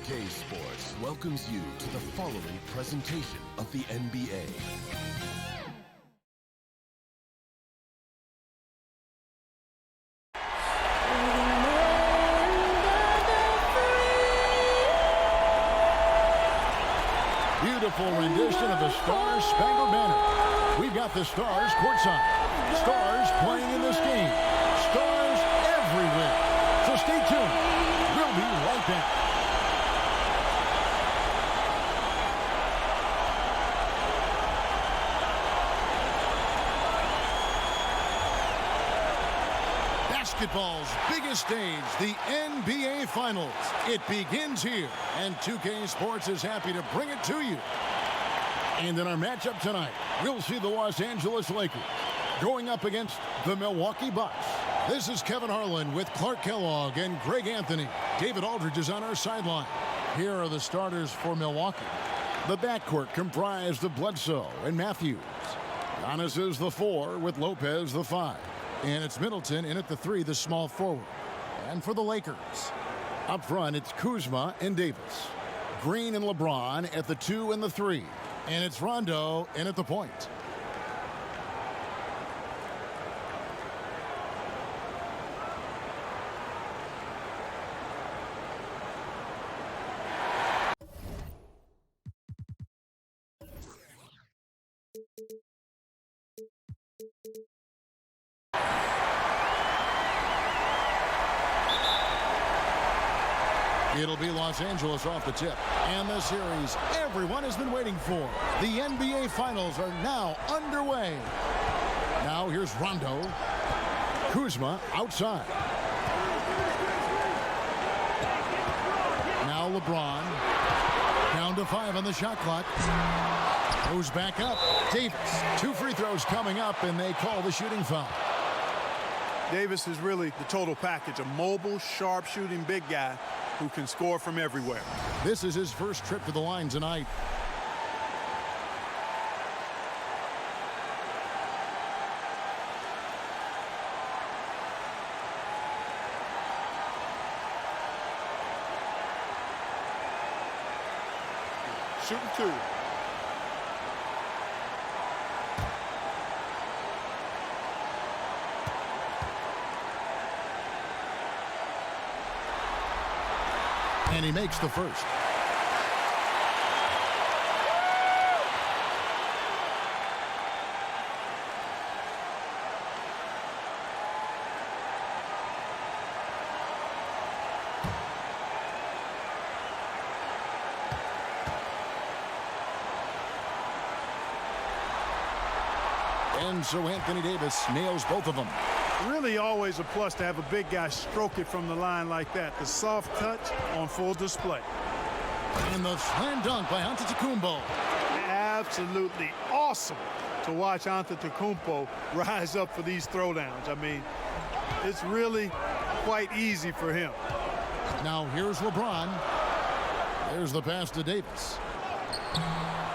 2K Sports welcomes you to the following presentation of the NBA. Beautiful rendition of the Stars Spangled Banner. We've got the Stars courtside. Stars playing in this game. Stars everywhere. So stay tuned. We'll be right back. Basketball's biggest stage, the NBA Finals. It begins here, and 2K Sports is happy to bring it to you. And in our matchup tonight, we'll see the Los Angeles Lakers going up against the Milwaukee Bucks. This is Kevin Harlan with Clark Kellogg and Greg Anthony. David Aldridge is on our sideline. Here are the starters for Milwaukee. The backcourt comprised of Bledsoe and Matthews. Giannis is the 4 with Lopez the 5. And it's Middleton in at the 3, the small forward. And for the Lakers, up front, it's Kuzma and Davis. Green and LeBron at the 2 and the 3. And it's Rondo in at the point. It'll be Los Angeles off the tip. And the series everyone has been waiting for. The NBA Finals are now underway. Now here's Rondo. Kuzma outside. Now LeBron. Down to 5 on the shot clock. Goes back up. Davis. 2 free throws coming up, and they call the shooting foul. Davis is really the total package. A mobile, sharp-shooting big guy who can score from everywhere. This is his first trip to the line tonight. Shooting 2. And he makes the first. And so Anthony Davis nails both of them. Really always a plus to have a big guy stroke it from the line like that. The soft touch on full display. And the slam dunk by Antetokounmpo. Absolutely awesome to watch Antetokounmpo rise up for these throwdowns. I mean, it's really quite easy for him. Now here's LeBron. There's the pass to Davis.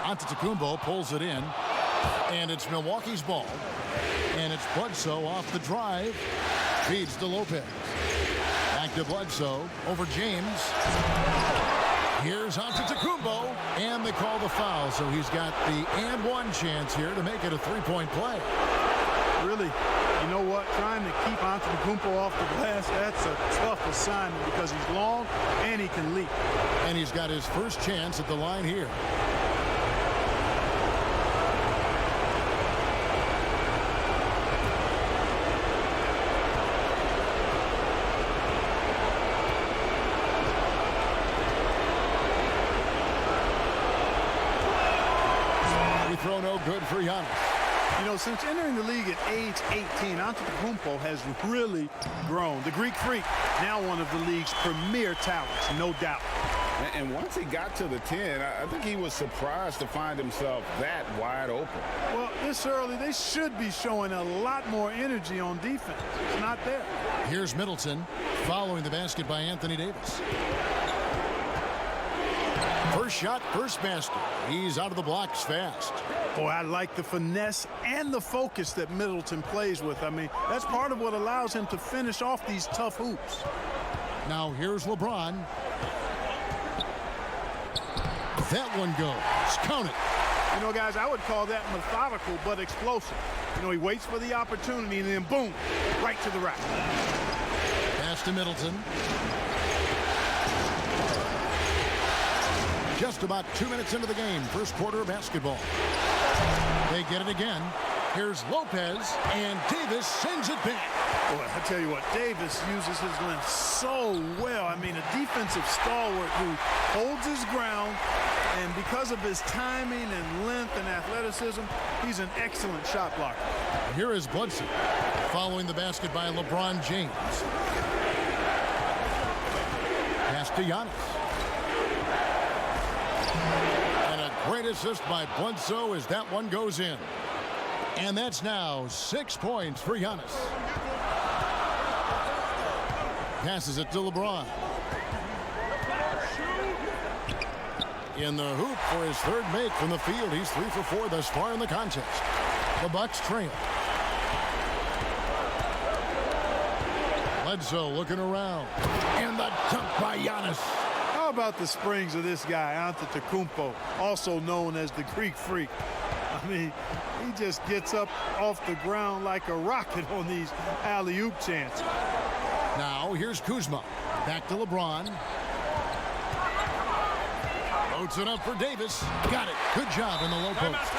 Antetokounmpo pulls it in. And it's Milwaukee's ball. And it's Bledsoe off the drive. Feeds to Lopez. Back to Bledsoe. Over James. Here's Antetokounmpo. And they call the foul. So he's got the and one chance here to make it a three-point play. Really, you know what? Trying to keep Antetokounmpo off the glass, that's a tough assignment because he's long and he can leap. And he's got his first chance at the line here. Throw no good for Giannis. You know, since entering the league at age 18, Antetokounmpo has really grown. The Greek Freak, now one of the league's premier talents, no doubt. And once he got to the 10, I think he was surprised to find himself that wide open. Well, this early, they should be showing a lot more energy on defense. It's not there. Here's Middleton following the basket by Anthony Davis. First shot, first basket. He's out of the blocks fast. Boy, I like the finesse and the focus that Middleton plays with. I mean, that's part of what allows him to finish off these tough hoops. Now here's LeBron. that one goes. Count it. You know, guys, I would call that methodical but explosive. You know, he waits for the opportunity and then boom, right to the rack. Pass to Middleton. Just about 2 minutes into the game, first quarter of basketball. They get it again. Here's Lopez, and Davis sends it back. Boy, I tell you what, Davis uses his length so well. I mean, a defensive stalwart who holds his ground, and because of his timing and length and athleticism, he's an excellent shot blocker. Here is Bledsoe, following the basket by LeBron James. Pass to Giannis. And a great assist by Bledsoe as that one goes in. And that's now 6 points for Giannis. Passes it to LeBron. In the hoop for his third make from the field. He's 3 for 4 thus far in the contest. The Bucks trail. Bledsoe looking around. And the dunk by Giannis. How about the springs of this guy, Antetokounmpo, also known as the Greek Freak? I mean, he just gets up off the ground like a rocket on these alley-oop chances. Now, here's Kuzma. Back to LeBron. Loads it up for Davis. Got it. Good job in the low post.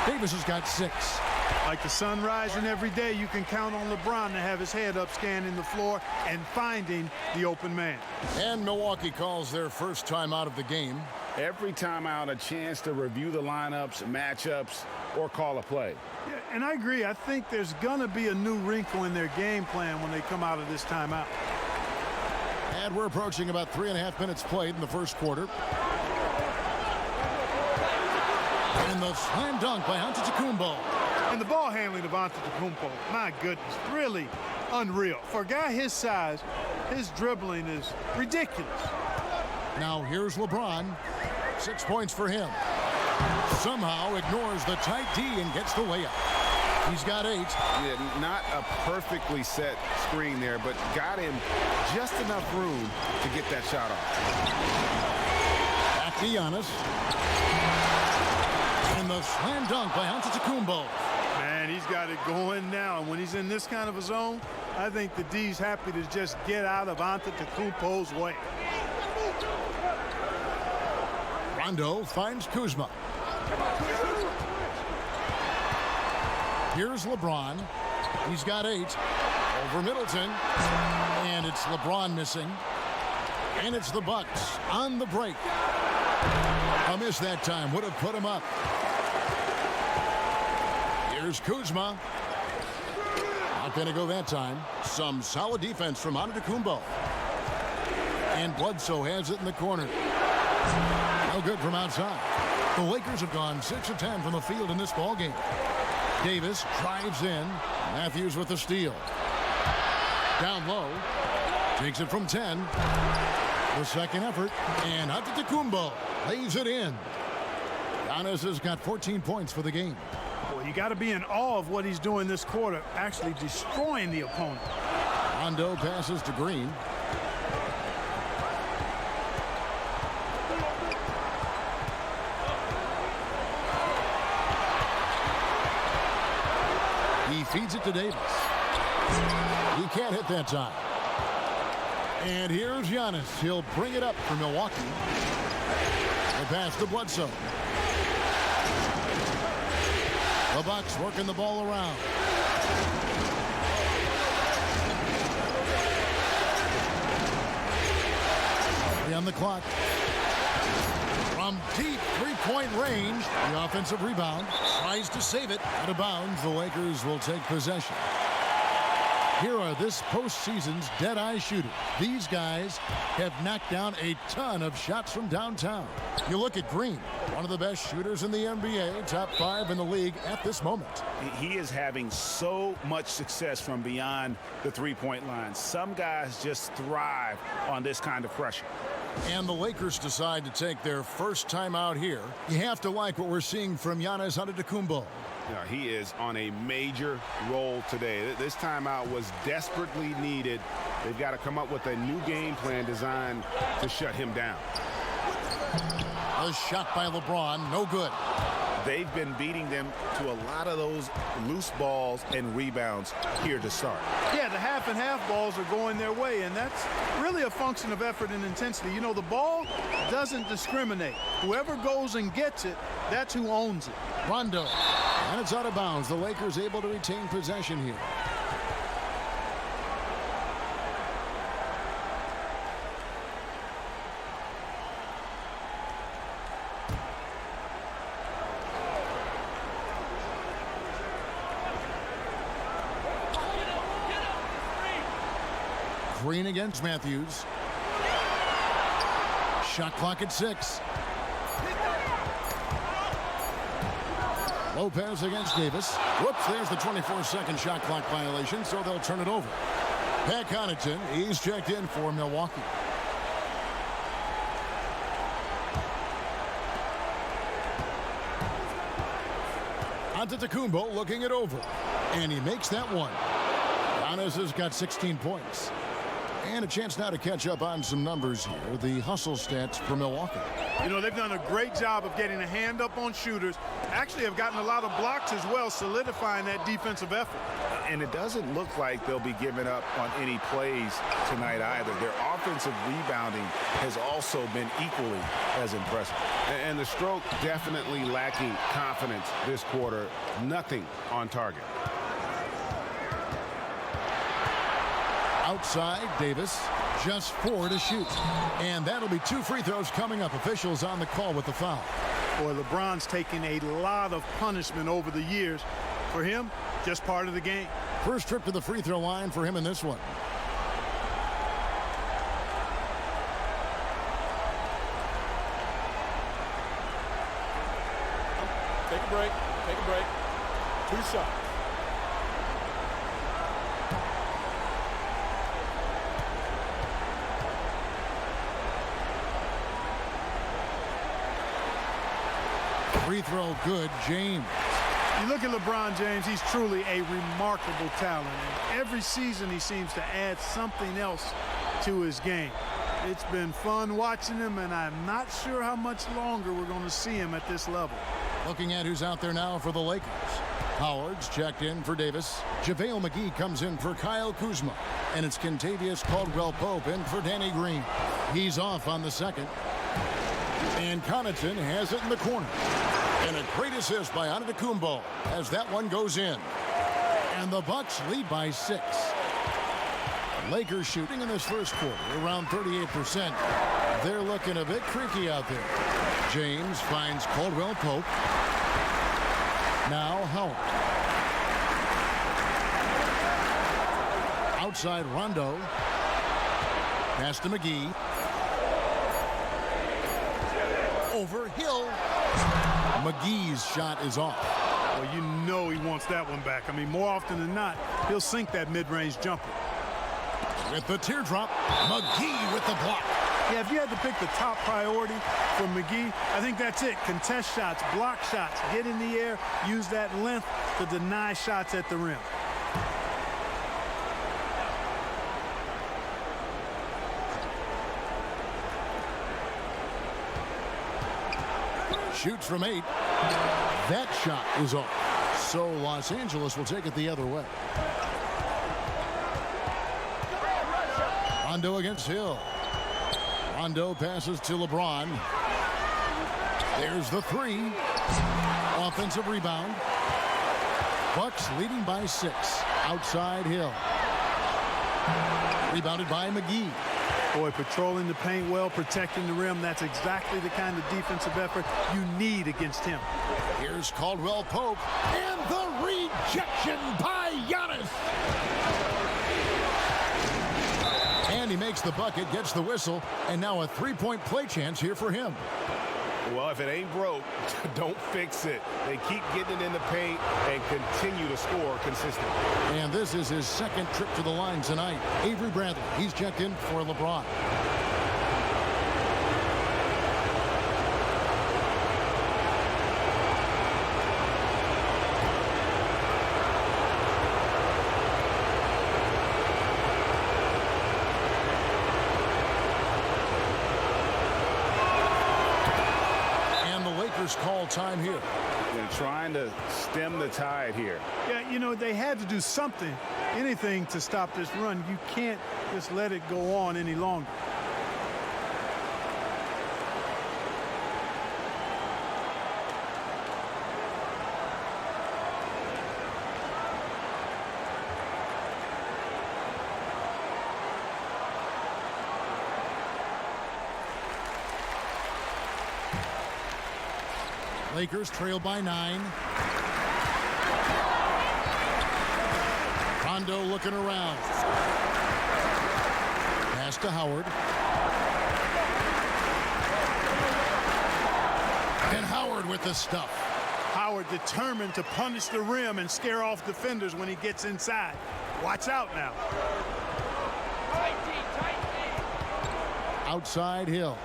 Davis has got 6. Like the sun rising every day, you can count on LeBron to have his head up scanning the floor and finding the open man. And Milwaukee calls their first time out of the game. Every time out, a chance to review the lineups, matchups, or call a play. Yeah, and I agree. I think there's going to be a new wrinkle in their game plan when they come out of this timeout. And we're approaching about 3.5 minutes played in the first quarter. And the slam dunk by Antetokounmpo. And the ball handling of Antetokounmpo, my goodness, really unreal. For a guy his size, his dribbling is ridiculous. Now here's LeBron. 6 points for him. Somehow ignores the tight D and gets the layup. He's got 8. Yeah, not a perfectly set screen there, but got him just enough room to get that shot off. Back to Giannis. And the slam dunk by Antetokounmpo. Man, he's got it going now. And when he's in this kind of a zone, I think the D's happy to just get out of Antetokounmpo's way. Rondo finds Kuzma. Here's LeBron. He's got 8. Over Middleton. And it's LeBron missing. And it's the Bucks on the break. A miss that time would have put him up. Here's Kuzma. Not going to go that time. Some solid defense from Antetokounmpo. And Bledsoe has it in the corner. No good from outside. The Lakers have gone 6 of 10 from the field in this ball game. Davis drives in. Matthews with the steal. Down low. Takes it from 10. The second effort. And Antetokounmpo lays it in. Giannis has got 14 points for the game. Boy, you got to be in awe of what he's doing this quarter, actually destroying the opponent. Rondo passes to Green. He feeds it to Davis. He can't hit that time. And here's Giannis. He'll bring it up for Milwaukee. The pass to Bledsoe. The Bucks working the ball around. On the clock. From deep three-point range, the offensive rebound tries to save it. Out of bounds, the Lakers will take possession. Here are this postseason's dead-eye shooters. These guys have knocked down a ton of shots from downtown. You look at Green, one of the best shooters in the NBA, top 5 in the league at this moment. He is having so much success from beyond the three-point line. Some guys just thrive on this kind of pressure. And the Lakers decide to take their first time out here. You have to like what we're seeing from Giannis Antetokounmpo. Yeah, he is on a major role today. This timeout was desperately needed. They've got to come up with a new game plan designed to shut him down. The shot by LeBron, no good. They've been beating them to a lot of those loose balls and rebounds here to start. Yeah, the half and half balls are going their way, and that's really a function of effort and intensity. You know, the ball doesn't discriminate. Whoever goes and gets it, that's who owns it. Rondo, and it's out of bounds. The Lakers able to retain possession here. Green against Matthews. Shot clock at 6. Lopez against Davis. Whoops, there's the 24-second shot clock violation, so they'll turn it over. Pat Connaughton, he's checked in for Milwaukee. Antetokounmpo looking it over, and he makes that one. Giannis has got 16 points. And a chance now to catch up on some numbers here. The hustle stats for Milwaukee. You know, they've done a great job of getting a hand up on shooters. Actually have gotten a lot of blocks as well, solidifying that defensive effort. And it doesn't look like they'll be giving up on any plays tonight either. Their offensive rebounding has also been equally as impressive. And the stroke definitely lacking confidence this quarter. Nothing on target. Outside, Davis, just 4 to shoot. And that'll be 2 free throws coming up. Officials on the call with the foul. Boy, LeBron's taken a lot of punishment over the years. For him, just part of the game. First trip to the free throw line for him in this one. Take a break. Take a break. 2 shots. Free throw good, James. You look at LeBron James, he's truly a remarkable talent. And every season he seems to add something else to his game. It's been fun watching him, and I'm not sure how much longer we're going to see him at this level. Looking at who's out there now for the Lakers. Howard's checked in for Davis. JaVale McGee comes in for Kyle Kuzma. And it's Kentavious Caldwell-Pope in for Danny Green. He's off on the second. And Connaughton has it in the corner. And a great assist by Antetokounmpo as that one goes in. And the Bucks lead by 6. Lakers shooting in this first quarter around 38%. They're looking a bit creaky out there. James finds Caldwell-Pope. Now Howard. Outside Rondo. Pass to McGee. Over Hill. McGee's shot is off. Well, you know he wants that one back. I mean, more often than not, he'll sink that mid-range jumper. With the teardrop, McGee with the block. Yeah, if you had to pick the top priority for McGee, I think that's it. Contest shots, block shots, get in the air, use that length to deny shots at the rim. Shoots from 8. That shot is off. So Los Angeles will take it the other way. Rondo against Hill. Rondo passes to LeBron. There's the 3. Offensive rebound. Bucks leading by 6. Outside Hill. Rebounded by McGee. Boy, patrolling the paint well, protecting the rim. That's exactly the kind of defensive effort you need against him. Here's Caldwell-Pope. And the rejection by Giannis. And he makes the bucket, gets the whistle, and now a 3-point play chance here for him. Well, if it ain't broke, don't fix it. They keep getting it in the paint and continue to score consistently. And this is his second trip to the line tonight. Avery Bradley, he's checked in for LeBron. Lakers call time here. They're trying to stem the tide here. Yeah, you know, they had to do something, anything to stop this run. You can't just let it go on any longer. Lakers trail by 9. Rondo looking around. Pass to Howard. And Howard with the stuff. Howard determined to punish the rim and scare off defenders when he gets inside. Watch out now. Outside Hill.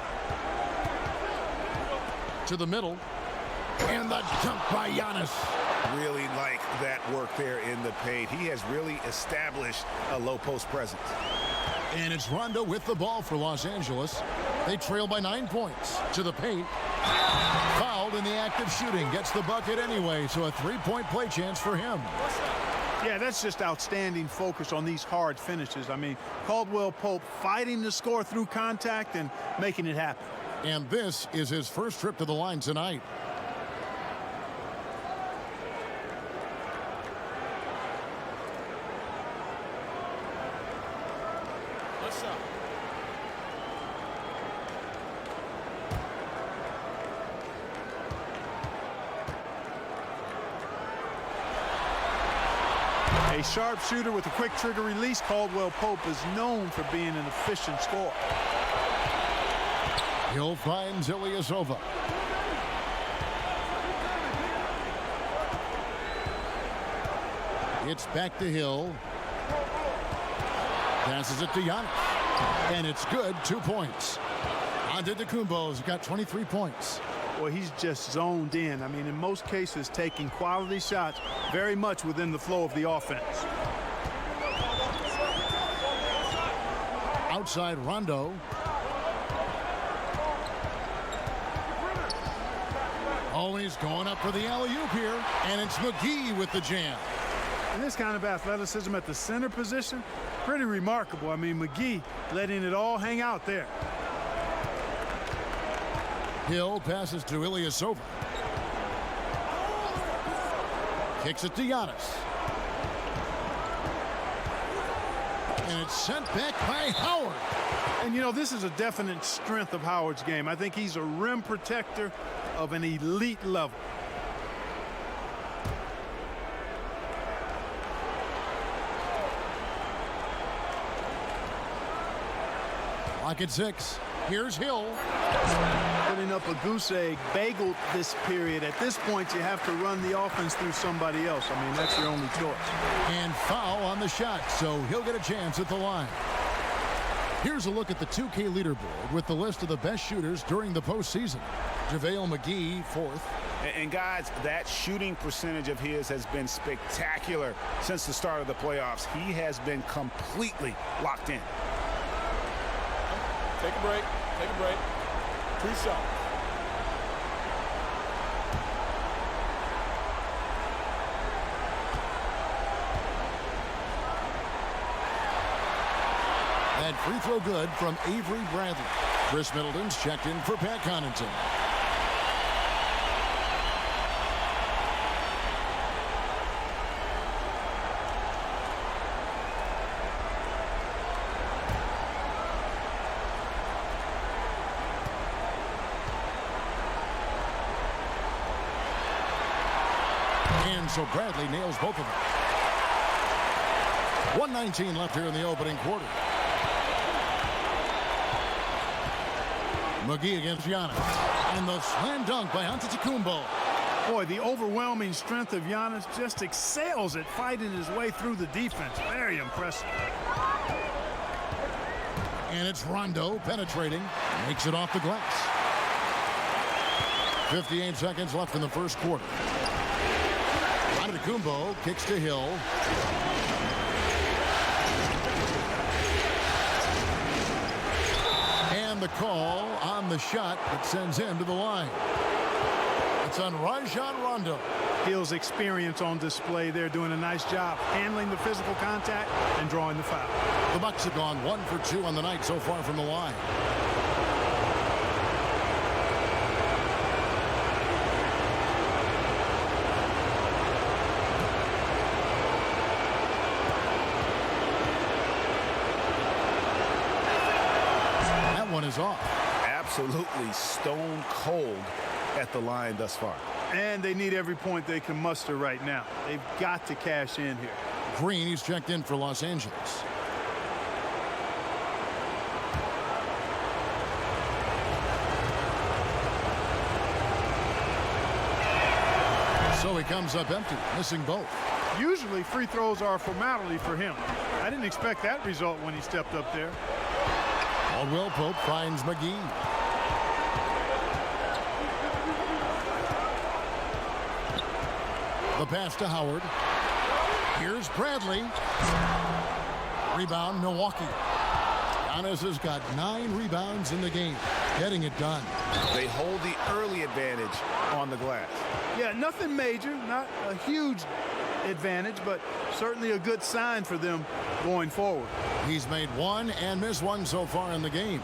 To the middle. And the dunk by Giannis. Really like that work there in the paint. He has really established a low post presence. And it's Rondo with the ball for Los Angeles. They trail by 9 points. To the paint. Fouled in the act of shooting. Gets the bucket anyway, so a 3-point play chance for him. Yeah, that's just outstanding focus on these hard finishes. I mean, Caldwell Pope fighting to score through contact and making it happen. And this is his first trip to the line tonight. A sharpshooter with a quick trigger release, Caldwell Pope is known for being an efficient scorer. Hill finds Ilyasova. It's back to Hill. Passes it to Giannis. And it's good, 2 points. Antetokounmpo's got 23 points. Well, he's just zoned in. I mean, in most cases, taking quality shots very much within the flow of the offense. Outside Rondo. Always going up for the alley-oop here. And it's McGee with the jam. And this kind of athleticism at the center position, pretty remarkable. I mean, McGee letting it all hang out there. Hill passes to Ilyasova. Kicks it to Giannis. And it's sent back by Howard. And, you know, this is a definite strength of Howard's game. I think he's a rim protector of an elite level. Lock at 6. Here's Hill. Putting up a goose egg, bageled this period. At this point, you have to run the offense through somebody else. I mean, that's your only choice. And foul on the shot, so he'll get a chance at the line. Here's a look at the 2K leaderboard with the list of the best shooters during the postseason. JaVale McGee, 4th. And guys, that shooting percentage of his has been spectacular since the start of the playoffs. He has been completely locked in. Take a break. Take a break. 2 shots. That free throw good from Avery Bradley. Chris Middleton's checked in for Pat Connaughton. And so Bradley nails both of them. 1:19 left here in the opening quarter. McGee against Giannis. And the slam dunk by Antetokounmpo. Boy, the overwhelming strength of Giannis just excels at fighting his way through the defense. Very impressive. And it's Rondo penetrating. Makes it off the glass. 58 seconds left in the first quarter. Antetokounmpo kicks to Hill. And the call on the shot that sends him to the line. It's on Rajon Rondo. Hill's experience on display there, doing a nice job handling the physical contact and drawing the foul. The Bucks have gone 1 for 2 on the night so far from the line. That one is off. Absolutely stone cold at the line thus far. And they need every point they can muster right now. They've got to cash in here. Green, he's checked in for Los Angeles. So he comes up empty, missing both. Usually free throws are a formality for him. I didn't expect that result when he stepped up there. Caldwell Pope finds McGee. The pass to Howard. Here's Bradley. Rebound, Milwaukee. Giannis has got 9 rebounds in the game, getting it done. They hold the early advantage on the glass. Yeah, nothing major, not a huge advantage, but certainly a good sign for them going forward. He's made 1 and missed 1 so far in the game.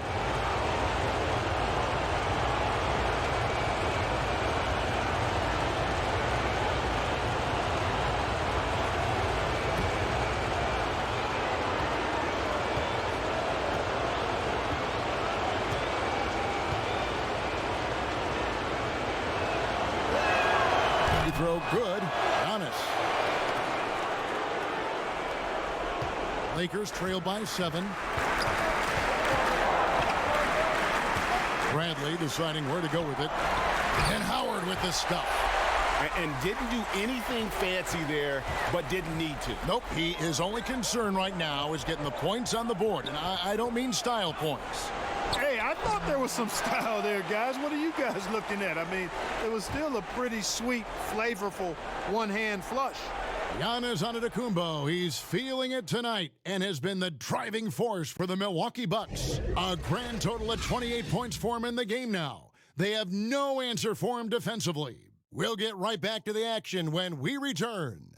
Throw good. Giannis. Lakers trail by 7. Bradley deciding where to go with it. And Howard with the stuff. And didn't do anything fancy there, but didn't need to. Nope. His only concern right now is getting the points on the board. And I don't mean style points. Hey, I thought there was some style there, guys. What are you guys looking at? I mean, it was still a pretty sweet, flavorful one-hand flush. Giannis Antetokounmpo, he's feeling it tonight and has been the driving force for the Milwaukee Bucks. A grand total of 28 points for him in the game now. They have no answer for him defensively. We'll get right back to the action when we return.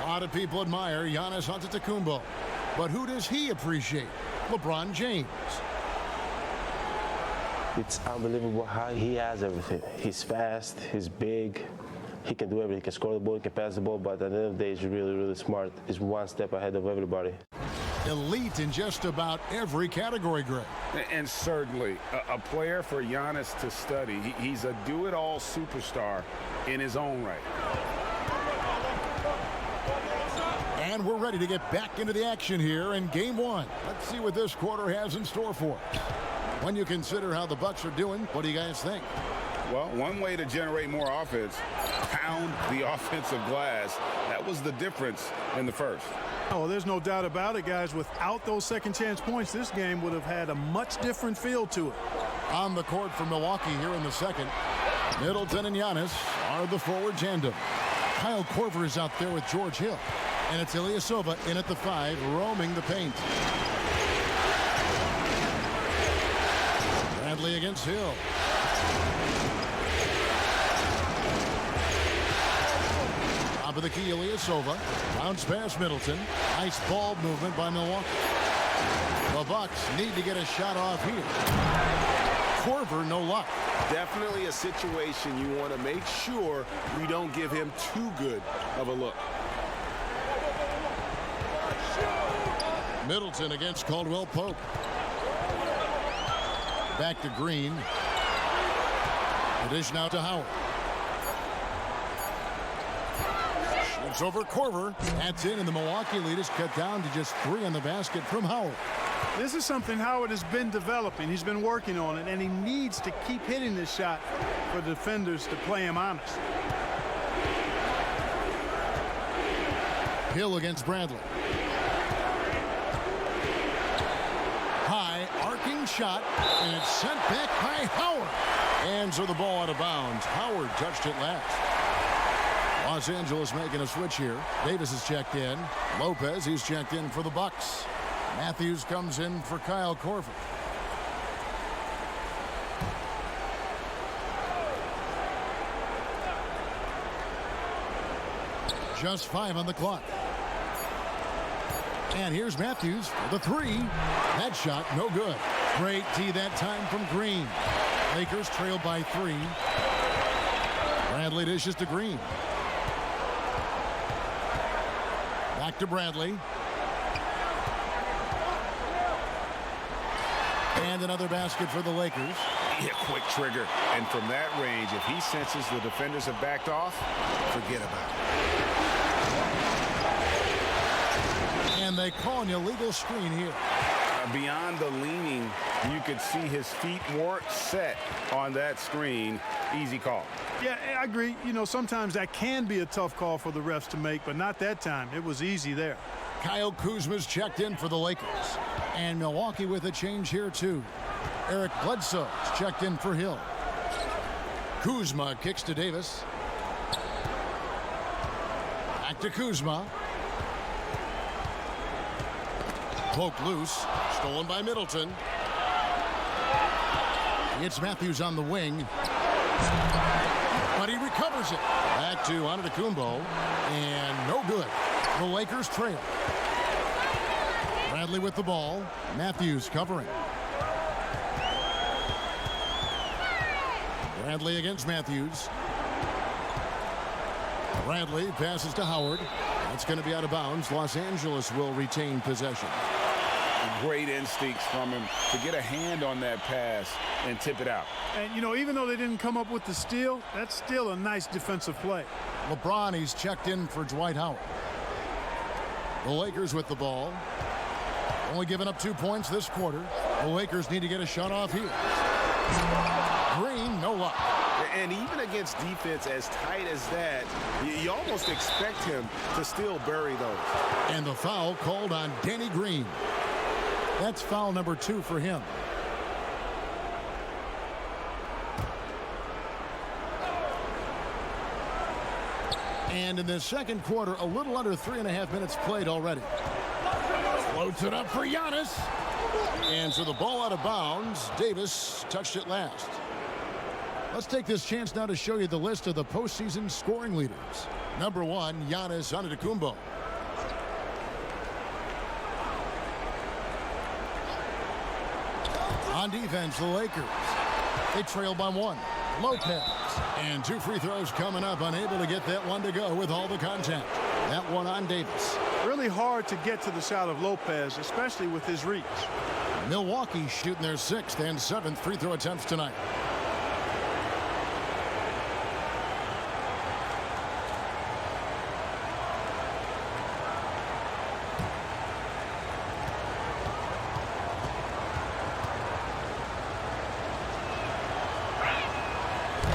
A lot of people admire Giannis Antetokounmpo, but who does he appreciate? LeBron James. It's unbelievable how he has everything. He's fast, he's big, he can do everything. He can score the ball, he can pass the ball, but at the end of the day, he's really, really smart. He's one step ahead of everybody. Elite in just about every category, Greg. And certainly a player for Giannis to study. He's a do-it-all superstar in his own right. And we're ready to get back into the action here in Game 1. Let's see what this quarter has in store for us. When you consider how the Bucks are doing, what do you guys think? Well, one way to generate more offense, pound the offensive glass. That was the difference in the first. Oh, there's no doubt about it, guys. Without those second chance points, this game would have had a much different feel to it. On the court for Milwaukee here in the second, Middleton and Giannis are the forward tandem. Kyle Korver is out there with George Hill. And it's Ilyasova in at the 5, roaming the paint. Bradley against Hill. Top of the key, Ilyasova. Bounce past Middleton. Nice ball movement by Milwaukee. The Bucks need to get a shot off here. Korver, no luck. Definitely a situation you want to make sure we don't give him too good of a look. Middleton against Caldwell Pope. Back to Green. The dish now to Howard. Shoots over Korver. That's in, and the Milwaukee lead is cut down to just 3 on the basket from Howard. This is something Howard has been developing. He's been working on it, and he needs to keep hitting this shot for the defenders to play him honest. Hill against Bradley. High arcing shot, and it's sent back by Howard. And so the ball out of bounds. Howard touched it last. Los Angeles making a switch here. Davis is checked in. Lopez, he's checked in for the Bucks. Matthews comes in for Kyle Korver. Just 5 on the clock. And here's Matthews for the 3. That shot, no good. Great D that time from Green. Lakers trail by 3. Bradley dishes to Green. Back to Bradley. And another basket for the Lakers. Yeah, quick trigger. And from that range, if he senses the defenders have backed off, forget about it. And they call an illegal screen here. Beyond the leaning, you could see his feet weren't set on that screen. Easy call. Yeah, I agree. You know, sometimes that can be a tough call for the refs to make, but not that time. It was easy there. Kyle Kuzma's checked in for the Lakers. And Milwaukee with a change here, too. Eric Bledsoe's checked in for Hill. Kuzma kicks to Davis. Back to Kuzma. Poked loose. Stolen by Middleton. It's Matthews on the wing. But he recovers it. Back to Antetokounmpo. And no good. The Lakers trail. Bradley with the ball. Matthews covering. Bradley against Matthews. Bradley passes to Howard. That's going to be out of bounds. Los Angeles will retain possession. Great instincts from him to get a hand on that pass and tip it out. And, you know, even though they didn't come up with the steal, that's still a nice defensive play. LeBron, he's checked in for Dwight Howard. The Lakers with the ball. Only giving up 2 points this quarter. The Lakers need to get a shot off here. Green, no luck. And even against defense as tight as that, you almost expect him to still bury those. And the foul called on Danny Green. That's foul number 2 for him. And in the second quarter, a little under 3.5 minutes played already. Floats it up for Giannis. And so the ball out of bounds. Davis touched it last. Let's take this chance now to show you the list of the postseason scoring leaders. Number 1, Giannis Antetokounmpo. On defense, the Lakers. They trail by 1. Lopez. And 2 free throws coming up. Unable to get that one to go with all the contact. That one on Davis. Really hard to get to the shot of Lopez, especially with his reach. Milwaukee shooting their 6th and 7th free throw attempts tonight.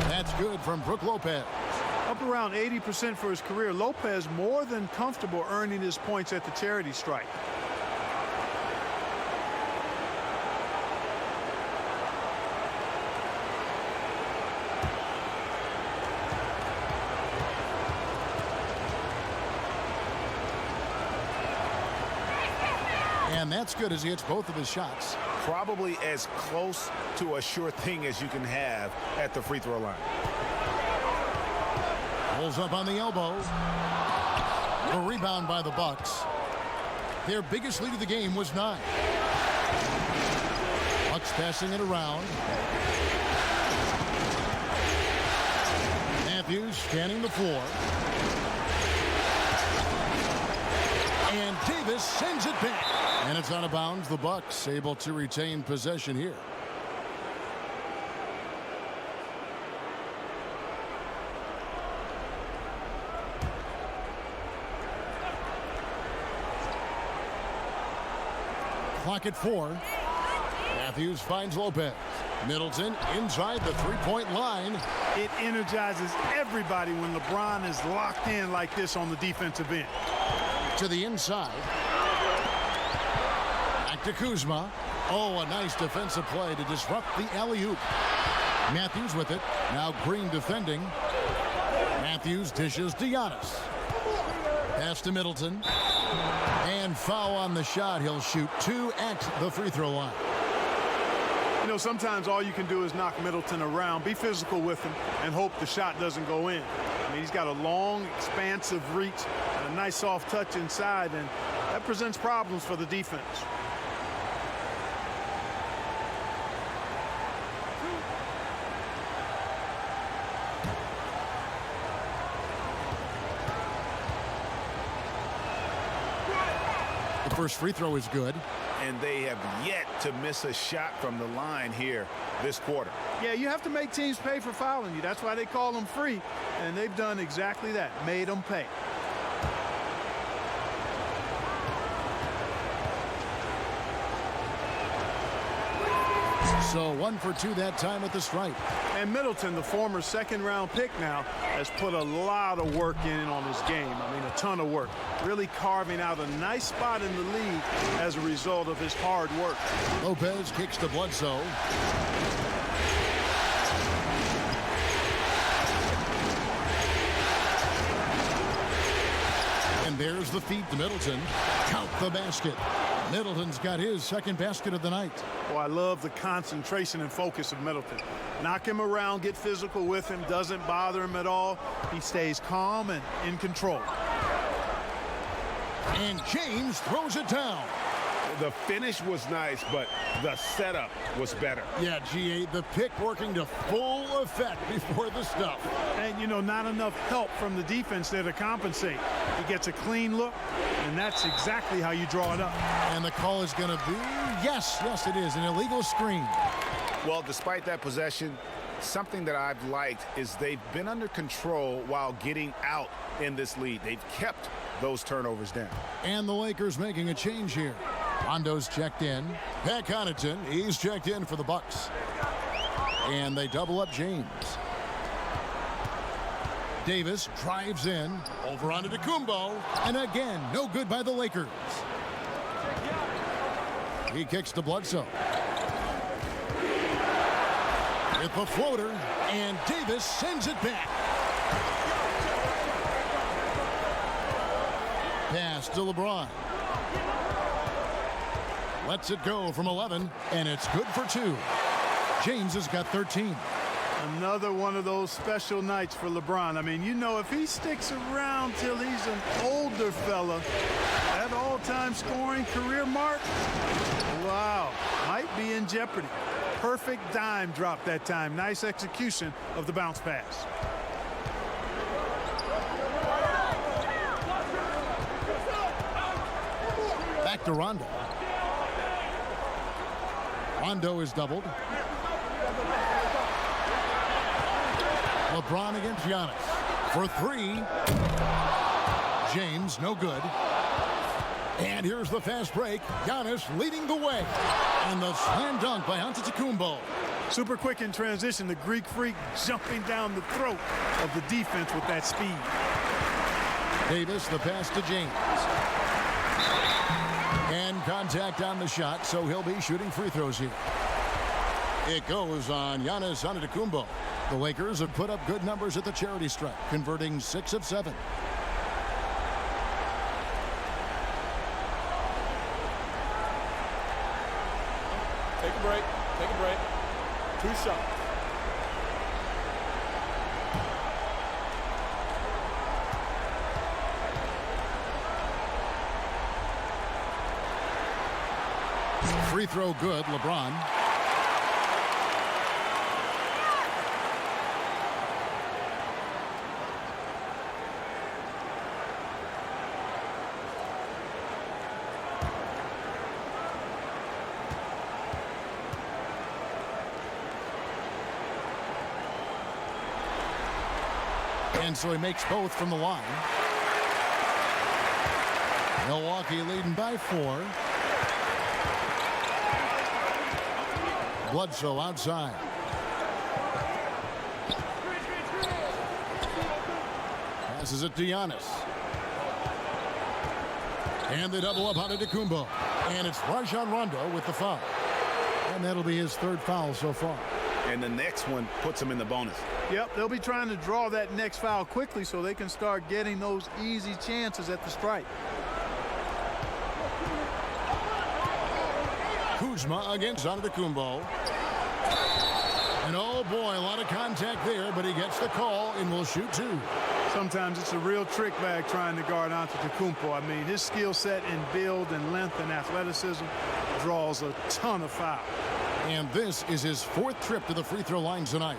That's good from Brook Lopez. Up around 80% for his career, Lopez more than comfortable earning his points at the charity stripe. And that's good as he hits both of his shots. Probably as close to a sure thing as you can have at the free throw line. Pulls up on the elbow. A rebound by the Bucks. Their biggest lead of the game was 9. Bucks passing it around. Matthews scanning the floor. And Davis sends it back. And it's out of bounds. The Bucks able to retain possession here. Clock at 4. Matthews finds Lopez. Middleton inside the three-point line. It energizes everybody when LeBron is locked in like this on the defensive end. To the inside. Back to Kuzma. Oh, a nice defensive play to disrupt the alley-oop. Matthews with it. Now Green defending. Matthews dishes to Giannis. Pass to Middleton. And foul on the shot. He'll shoot 2 at the free throw line. You know, sometimes all you can do is knock Middleton around, be physical with him, and hope the shot doesn't go in. I mean, he's got a long, expansive reach, and a nice soft touch inside, and that presents problems for the defense. The first free throw is good. And they have yet to miss a shot from the line here this quarter. Yeah, you have to make teams pay for fouling you. That's why they call them free, and they've done exactly that, made them pay. So 1 for 2 that time at the stripe. And Middleton, the former second-round pick now, has put a lot of work in on his game. I mean, a ton of work. Really carving out a nice spot in the league as a result of his hard work. Lopez kicks to Bledsoe. And there's the feed to Middleton. Count the basket. Middleton's got his second basket of the night. Well, I love the concentration and focus of Middleton. Knock him around, get physical with him, doesn't bother him at all. He stays calm and in control. And James throws it down. The finish was nice, but the setup was better. Yeah, GA, the pick working to full effect before the stuff. And, you know, not enough help from the defense there to compensate. He gets a clean look, and that's exactly how you draw it up. And the call is going to be, yes, it is, an illegal screen. Well, despite that possession, something that I've liked is they've been under control while getting out in this lead. They've kept those turnovers down. And the Lakers making a change here. Rondo's checked in. Pat Connaughton, he's checked in for the Bucks. And they double up James. Davis drives in, over onto Antetokounmpo, and again, no good by the Lakers. He kicks to Bledsoe. With the floater, and Davis sends it back. Pass to LeBron. Lets it go from 11, and it's good for 2. James has got 13. Another one of those special nights for LeBron. I mean, you know, if he sticks around till he's an older fella, that all-time scoring career mark, wow, might be in jeopardy. Perfect dime drop that time. Nice execution of the bounce pass. Back to Rondo. Rondo is doubled. LeBron against Giannis for 3. James, no good. And here's the fast break. Giannis leading the way. And the slam dunk by Antetokounmpo. Super quick in transition. The Greek freak jumping down the throat of the defense with that speed. Davis, the pass to James. And contact on the shot, so he'll be shooting free throws here. It goes on Giannis Antetokounmpo. The Lakers have put up good numbers at the charity stripe, converting 6 of 7. Take a break. Take a break. 2 shots. Free throw good, LeBron. And so he makes both from the line. Milwaukee leading by 4. Bledsoe outside. Passes it to Giannis. And they double up on Antetokounmpo. And it's Rajon Rondo with the foul. And that'll be his 3rd foul so far. and the next one puts them in the bonus. Yep, they'll be trying to draw that next foul quickly so they can start getting those easy chances at the stripe. Kuzma against Antetokounmpo. And oh boy, a lot of contact there, but he gets the call and will shoot two. Sometimes it's a real trick bag trying to guard Antetokounmpo. I mean, his skill set in build and length and athleticism draws a ton of fouls. And this is his 4th trip to the free throw line tonight.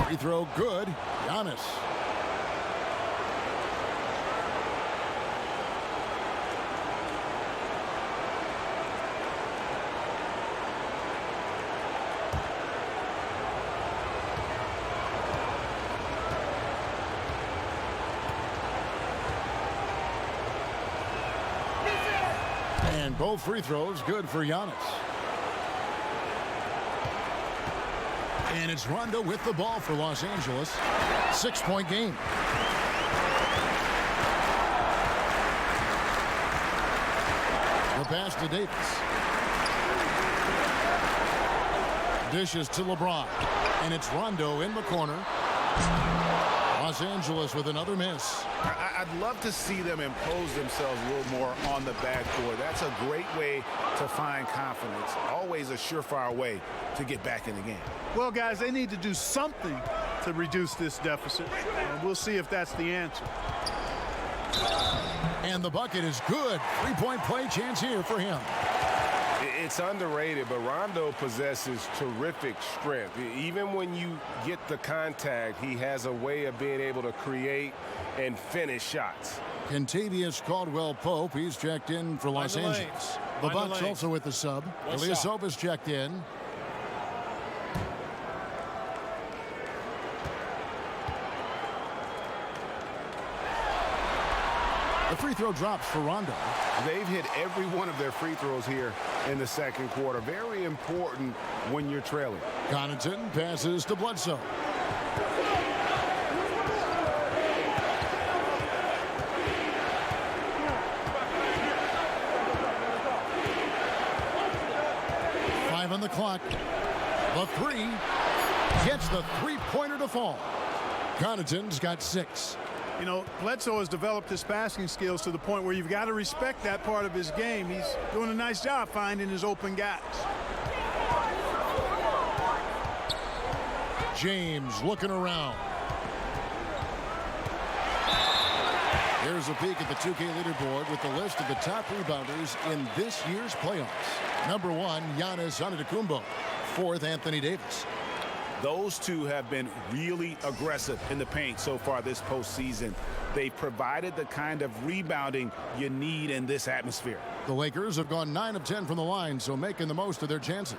Free throw good. Giannis. And both free throws good for Giannis. And it's Rondo with the ball for Los Angeles. 6-point game. The pass to Davis. Dishes to LeBron. And it's Rondo in the corner. Los Angeles with another miss. I'd love to see them impose themselves a little more on the backcourt. That's a great way to find confidence. Always a surefire way to get back in the game. Well, guys, they need to do something to reduce this deficit. And we'll see if that's the answer. And the bucket is good. 3-point play chance here for him. It's underrated, but Rondo possesses terrific strength. Even when you get the contact, he has a way of being able to create and finish shots. Kentavious Caldwell-Pope, he's checked in for Los Angeles. The Bucks also with the sub. Ilyasova is checked in. The free throw drops for Rondo. They've hit every one of their free throws here in the second quarter. Very important when you're trailing. Connaughton passes to Bledsoe. Five on the clock. The three gets the three-pointer to fall. Connaughton's got 6. You know, Bledsoe has developed his passing skills to the point where you've got to respect that part of his game. He's doing a nice job finding his open guys. James looking around. Here's a peek at the 2K leaderboard with the list of the top rebounders in this year's playoffs. Number 1, Giannis Antetokounmpo. 4th, Anthony Davis. Those two have been really aggressive in the paint so far this postseason. They've provided the kind of rebounding you need in this atmosphere. The Lakers have gone 9 of 10 from the line, so making the most of their chances.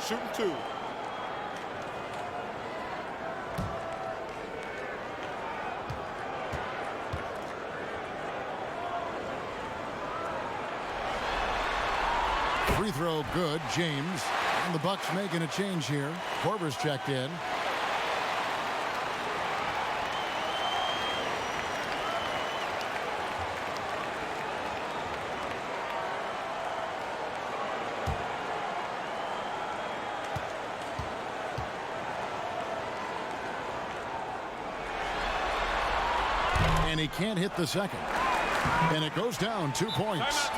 Shooting 2. Free throw good, James. And the Bucks making a change here. Korver's checked in. And he can't hit the second. And it goes down 2 points.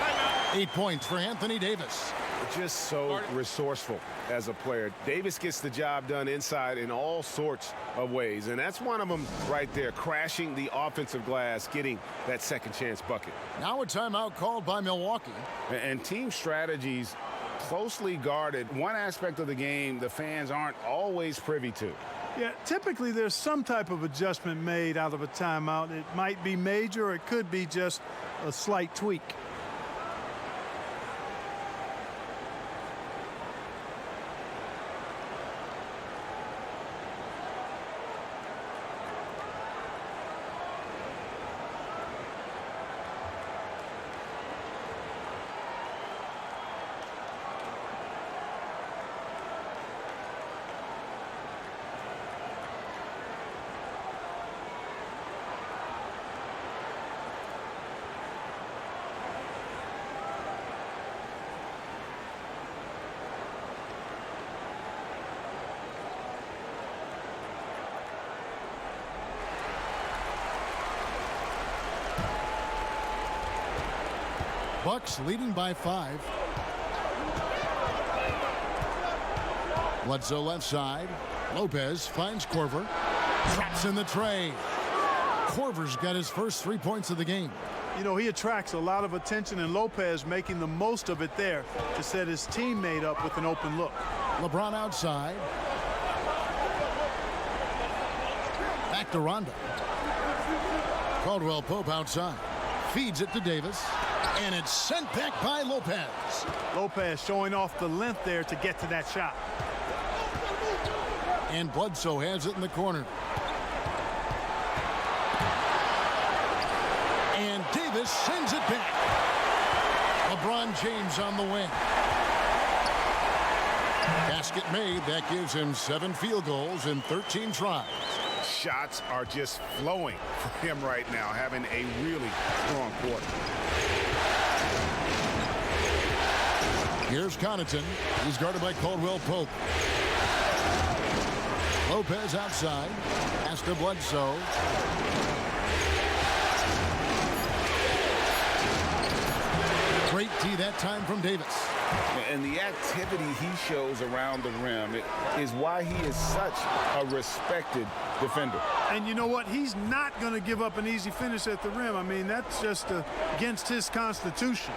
8 points for Anthony Davis. Just so resourceful as a player. Davis gets the job done inside in all sorts of ways, and that's one of them right there, crashing the offensive glass, getting that second chance bucket. Now a timeout called by Milwaukee. And team strategies closely guarded. One aspect of the game the fans aren't always privy to. Yeah, typically there's some type of adjustment made out of a timeout. It might be major, or it could be just a slight tweak. Bucks leading by 5. Bledsoe left side. Lopez finds Korver. Traps in the tray. Korver's got his first 3 points of the game. You know, he attracts a lot of attention, and Lopez making the most of it there to set his teammate up with an open look. LeBron outside. Back to Rondo. Caldwell Pope outside. Feeds it to Davis. And it's sent back by Lopez. Lopez showing off the length there to get to that shot. And Bledsoe has it in the corner. And Davis sends it back. LeBron James on the wing. Basket made. That gives him 7 field goals in 13 tries. Shots are just flowing for him right now, having a really strong quarter. Here's Connaughton. He's guarded by Caldwell Pope. Lopez outside. Pass to Bledsoe. Great D that time from Davis. And the activity he shows around the rim is why he is such a respected defender. And you know what? He's not going to give up an easy finish at the rim. I mean, that's just against his constitution.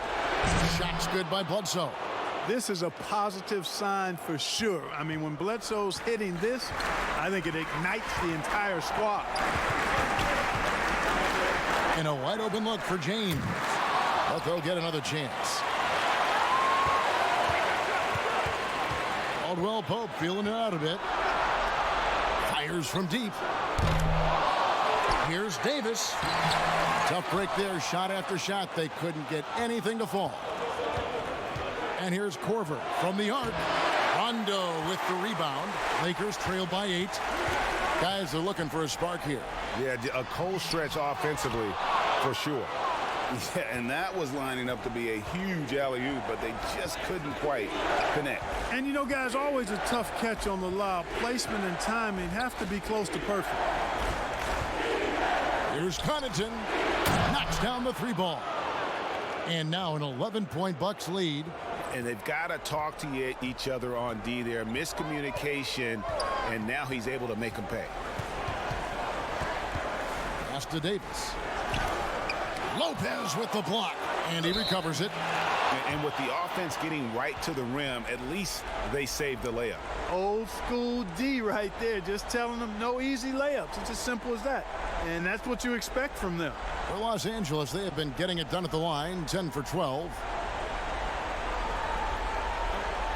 Shot's good by Bledsoe. This is a positive sign for sure. I mean, when Bledsoe's hitting this, I think it ignites the entire squad. And a wide open look for James. But they'll get another chance. Caldwell Pope feeling it out a bit. Fires from deep. Here's Davis. Tough break there, shot after shot. They couldn't get anything to fall. And here's Korver from the arc. Rondo with the rebound. Lakers trail by 8. Guys are looking for a spark here. Yeah, a cold stretch offensively for sure. Yeah, and that was lining up to be a huge alley-oop, but they just couldn't quite connect. And you know, guys, always a tough catch on the lob. Placement and timing have to be close to perfect. Here's Connaughton. Knocks down the 3 ball. And now an 11-point Bucks lead. And they've got to talk to each other on D there. Miscommunication, and now he's able to make them pay. Pass to Davis. Lopez with the block, and he recovers it. And with the offense getting right to the rim, at least they saved the layup. Old school D right there, just telling them no easy layups. It's as simple as that. And that's what you expect from them. For Los Angeles, they have been getting it done at the line, 10 for 12.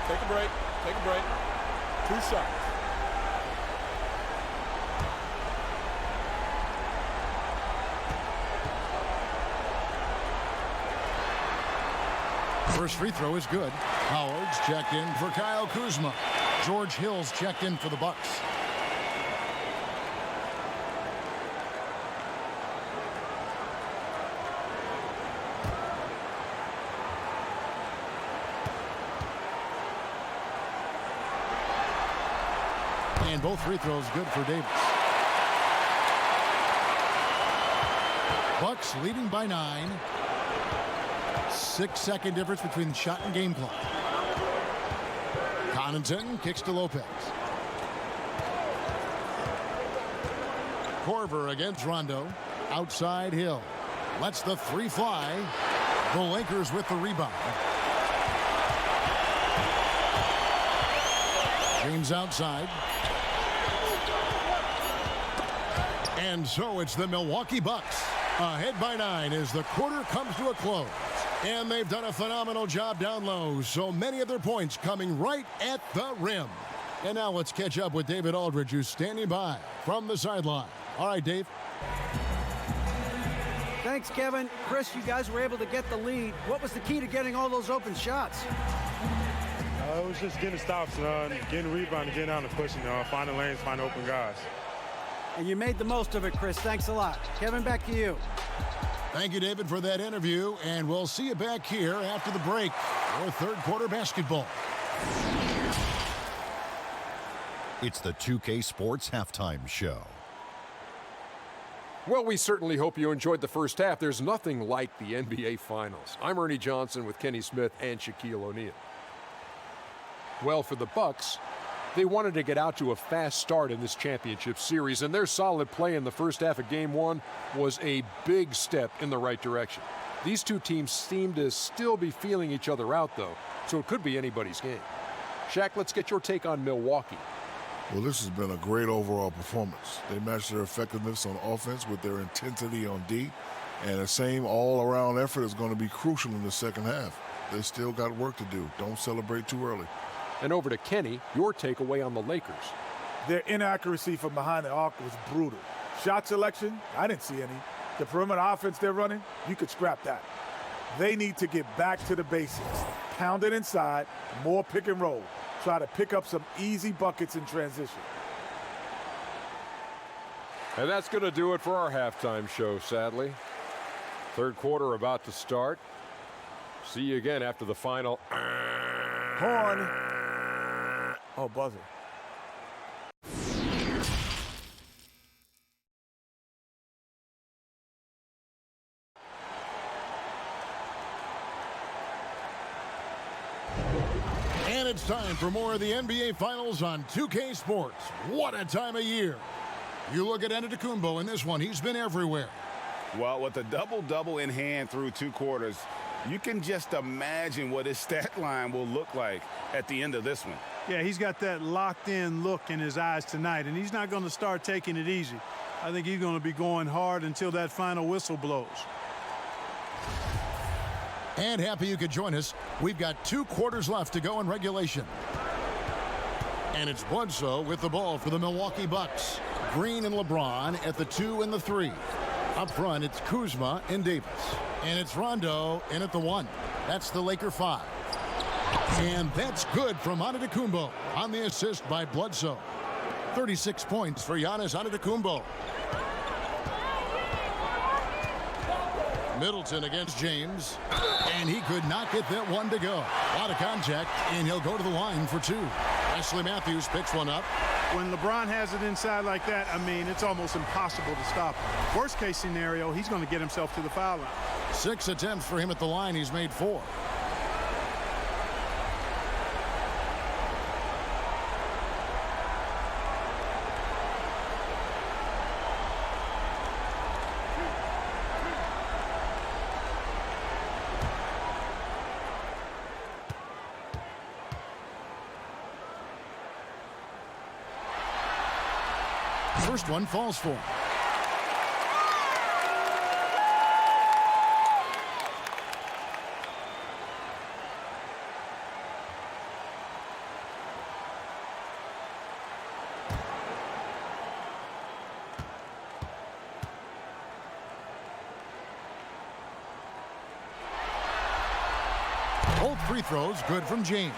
Take a break. Take a break. 2 shots. First free throw is good. Howard's checked in for Kyle Kuzma. George Hill's checked in for the Bucks. And both free throws good for Davis. Bucks leading by 9. 6-second difference between the shot and game clock. Connaughton kicks to Lopez. Korver against Rondo. Outside Hill. Lets the three fly. The Lakers with the rebound. James outside. And so it's the Milwaukee Bucks ahead by 9 as the quarter comes to a close. And they've done a phenomenal job down low. So many of their points coming right at the rim. And now let's catch up with David Aldridge, who's standing by from the sideline. All right, Dave. Thanks, Kevin. Chris, you guys were able to get the lead. What was the key to getting all those open shots? It was just getting stops, getting rebounding, getting out and pushing, finding lanes, finding open guys. And you made the most of it, Chris. Thanks a lot. Kevin, back to you. Thank you, David, for that interview. And we'll see you back here after the break for third quarter basketball. It's the 2K Sports Halftime Show. Well, we certainly hope you enjoyed the first half. There's nothing like the NBA Finals. I'm Ernie Johnson with Kenny Smith and Shaquille O'Neal. Well, for the Bucks, they wanted to get out to a fast start in this championship series, and their solid play in the first half of Game 1 was a big step in the right direction. These two teams seem to still be feeling each other out, though, so it could be anybody's game. Shaq, let's get your take on Milwaukee. Well, this has been a great overall performance. They matched their effectiveness on offense with their intensity on D, and the same all-around effort is going to be crucial in the second half. They still got work to do. Don't celebrate too early. And over to Kenny, your takeaway on the Lakers. Their inaccuracy from behind the arc was brutal. Shot selection, I didn't see any. The perimeter offense they're running, you could scrap that. They need to get back to the basics. Pound it inside, more pick and roll. Try to pick up some easy buckets in transition. And that's going to do it for our halftime show, sadly. Third quarter about to start. See you again after the final. Horn. Oh, buzzer. And it's time for more of the NBA Finals on 2K Sports. What a time of year. You look at Antetokounmpo in this one. He's been everywhere. Well, with a double-double in hand through 2 quarters, you can just imagine what his stat line will look like at the end of this one. Yeah, he's got that locked-in look in his eyes tonight, and he's not going to start taking it easy. I think he's going to be going hard until that final whistle blows. And happy you could join us. We've got 2 quarters left to go in regulation. And it's Bledsoe with the ball for the Milwaukee Bucks. Green and LeBron at the 2 and the 3. Up front, it's Kuzma and Davis. And it's Rondo in at the 1. That's the Laker 5. And that's good from Antetokounmpo on the assist by Bledsoe. 36 points for Giannis Antetokounmpo. Middleton against James. And he could not get that one to go. A lot of contact, and he'll go to the line for 2. Wesley Matthews picks one up. When LeBron has it inside like that, I mean, it's almost impossible to stop him. Worst case scenario, he's going to get himself to the foul line. 6 attempts for him at the line. He's made 4. First one falls for him. Both free throws good from James.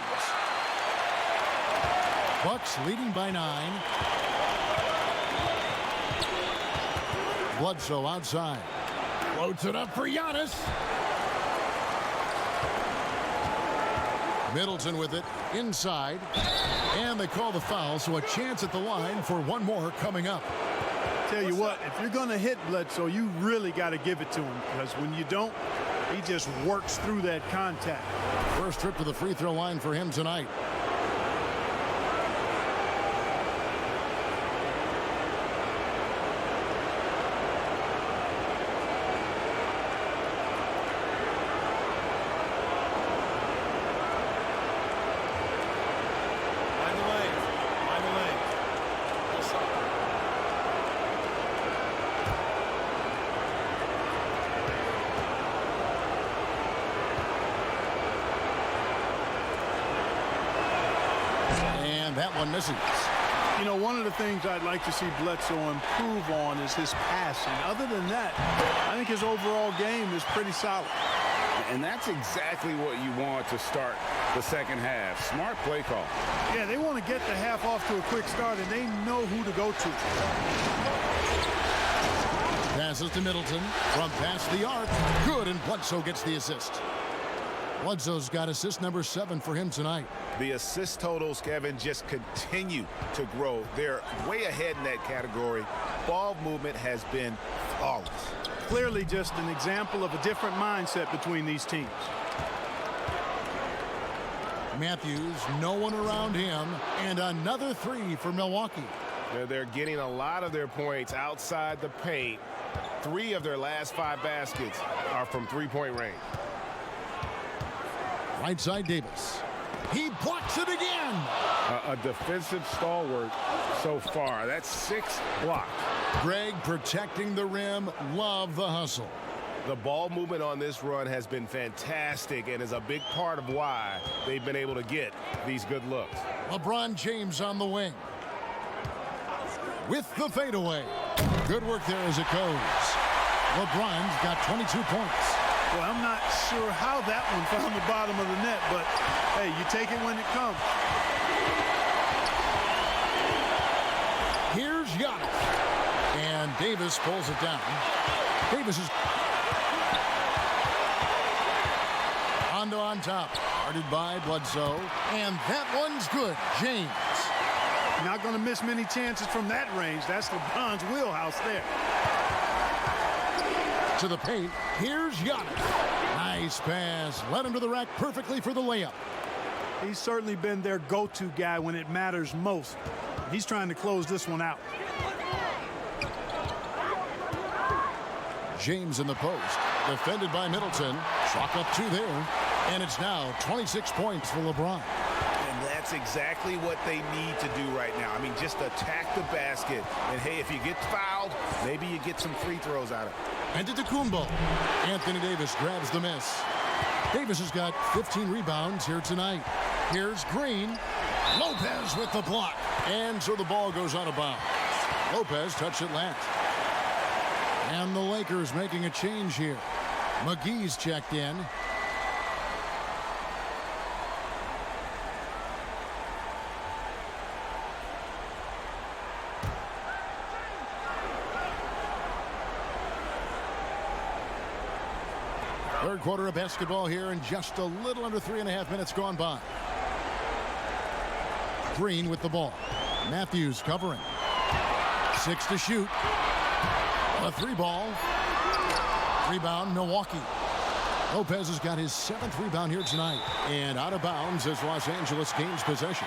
Bucks leading by 9. Bledsoe outside. Floats it up for Giannis. Middleton with it inside. And they call the foul, so a chance at the line for one more coming up. Tell you what, if you're going to hit Bledsoe, you really got to give it to him, because when you don't, he just works through that contact. First trip to the free throw line for him tonight. That one misses. You know, one of the things I'd like to see Bledsoe improve on is his passing. Other than that, I think his overall game is pretty solid. And that's exactly what you want to start the second half. Smart play call. Yeah, they want to get the half off to a quick start, and they know who to go to. Passes to Middleton from past the arc. Good, and Bledsoe gets the assist. Bledsoe's got assist number 7 for him tonight. The assist totals, Kevin, just continue to grow. They're way ahead in that category. Ball movement has been flawless. Clearly just an example of a different mindset between these teams. Matthews, no one around him, and another 3 for Milwaukee. They're getting a lot of their points outside the paint. 3 of their last 5 baskets are from three-point range. Right side Davis. He blocks it again. A defensive stalwart so far. That's 6 blocks. Greg protecting the rim. Love the hustle. The ball movement on this run has been fantastic and is a big part of why they've been able to get these good looks. LeBron James on the wing. With the fadeaway. Good work there as it goes. LeBron's got 22 points. Well, I'm not sure how that one found the bottom of the net, but hey, you take it when it comes. Here's Giannis. And Davis pulls it down. Davis is Hondo on top. Guarded by Bledsoe. And that one's good. James. Not going to miss many chances from that range. That's LeBron's wheelhouse there. To the paint. Here's Giannis. Nice pass. Led him to the rack perfectly for the layup. He's certainly been their go-to guy when it matters most. He's trying to close this one out. James in the post. Defended by Middleton. Chalk up 2 there. And it's now 26 points for LeBron. And that's exactly what they need to do right now. I mean, just attack the basket. And, hey, if you get fouled, maybe you get some free throws out of it. And to Kumbo. Anthony Davis grabs the miss. Davis has got 15 rebounds here tonight. Here's Green. Lopez with the block. And so the ball goes out of bounds. Lopez touched it last. And the Lakers making a change here. McGee's checked in. Third quarter of basketball here, and just a little under 3.5 minutes gone by. Green with the ball. Matthews covering. 6 to shoot. A 3 ball. Rebound, Milwaukee. Lopez has got his 7th rebound here tonight. And out of bounds as Los Angeles gains possession.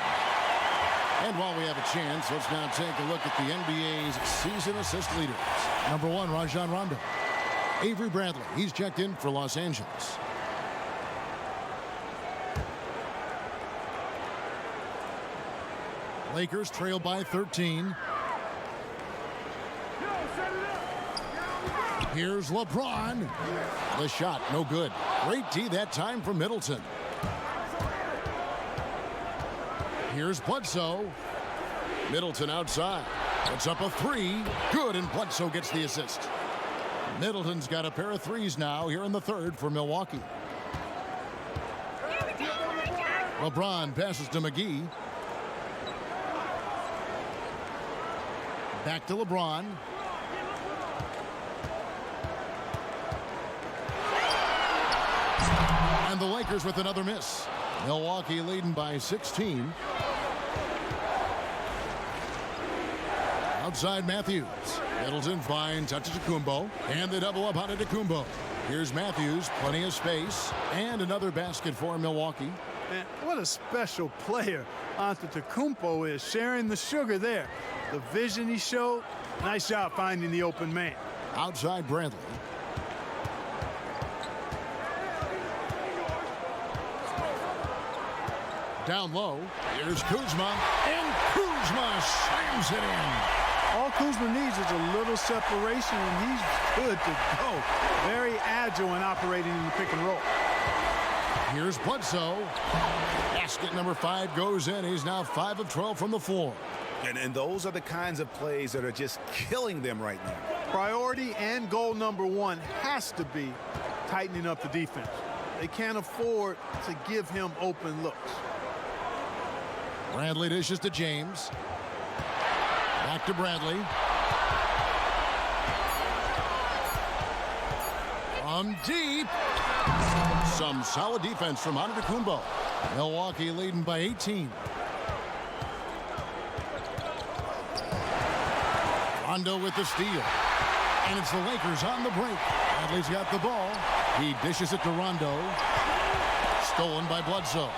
And while we have a chance, let's now take a look at the NBA's season assist leaders. Number 1, Rajon Rondo. Avery Bradley, he's checked in for Los Angeles. Lakers trail by 13. Here's LeBron. The shot, no good. Great D that time from Middleton. Here's Bledsoe. Middleton outside. Puts up a 3. Good, and Bledsoe gets the assist. Middleton's got a pair of 3s now here in the third for Milwaukee. LeBron passes to McGee. Back to LeBron. And the Lakers with another miss. Milwaukee leading by 16. Outside Matthews. Middleton finds Antetokounmpo, and they double up on Antetokounmpo. Here's Matthews, plenty of space, and another basket for Milwaukee. Man, what a special player Antetokounmpo is, sharing the sugar there. The vision he showed, nice job finding the open man. Outside Bradley. Down low, here's Kuzma, and Kuzma slams it in. All Kuzma needs is a little separation, and he's good to go. Very agile in operating in the pick and roll. Here's Bledsoe. Basket number 5 goes in. He's now 5 of 12 from the floor. And those are the kinds of plays that are just killing them right now. Priority and goal number 1 has to be tightening up the defense. They can't afford to give him open looks. Bradley dishes to James. Back to Bradley. From deep. Some solid defense from Antetokounmpo. Milwaukee leading by 18. Rondo with the steal. And it's the Lakers on the break. Bradley's got the ball. He dishes it to Rondo. Stolen by Bledsoe.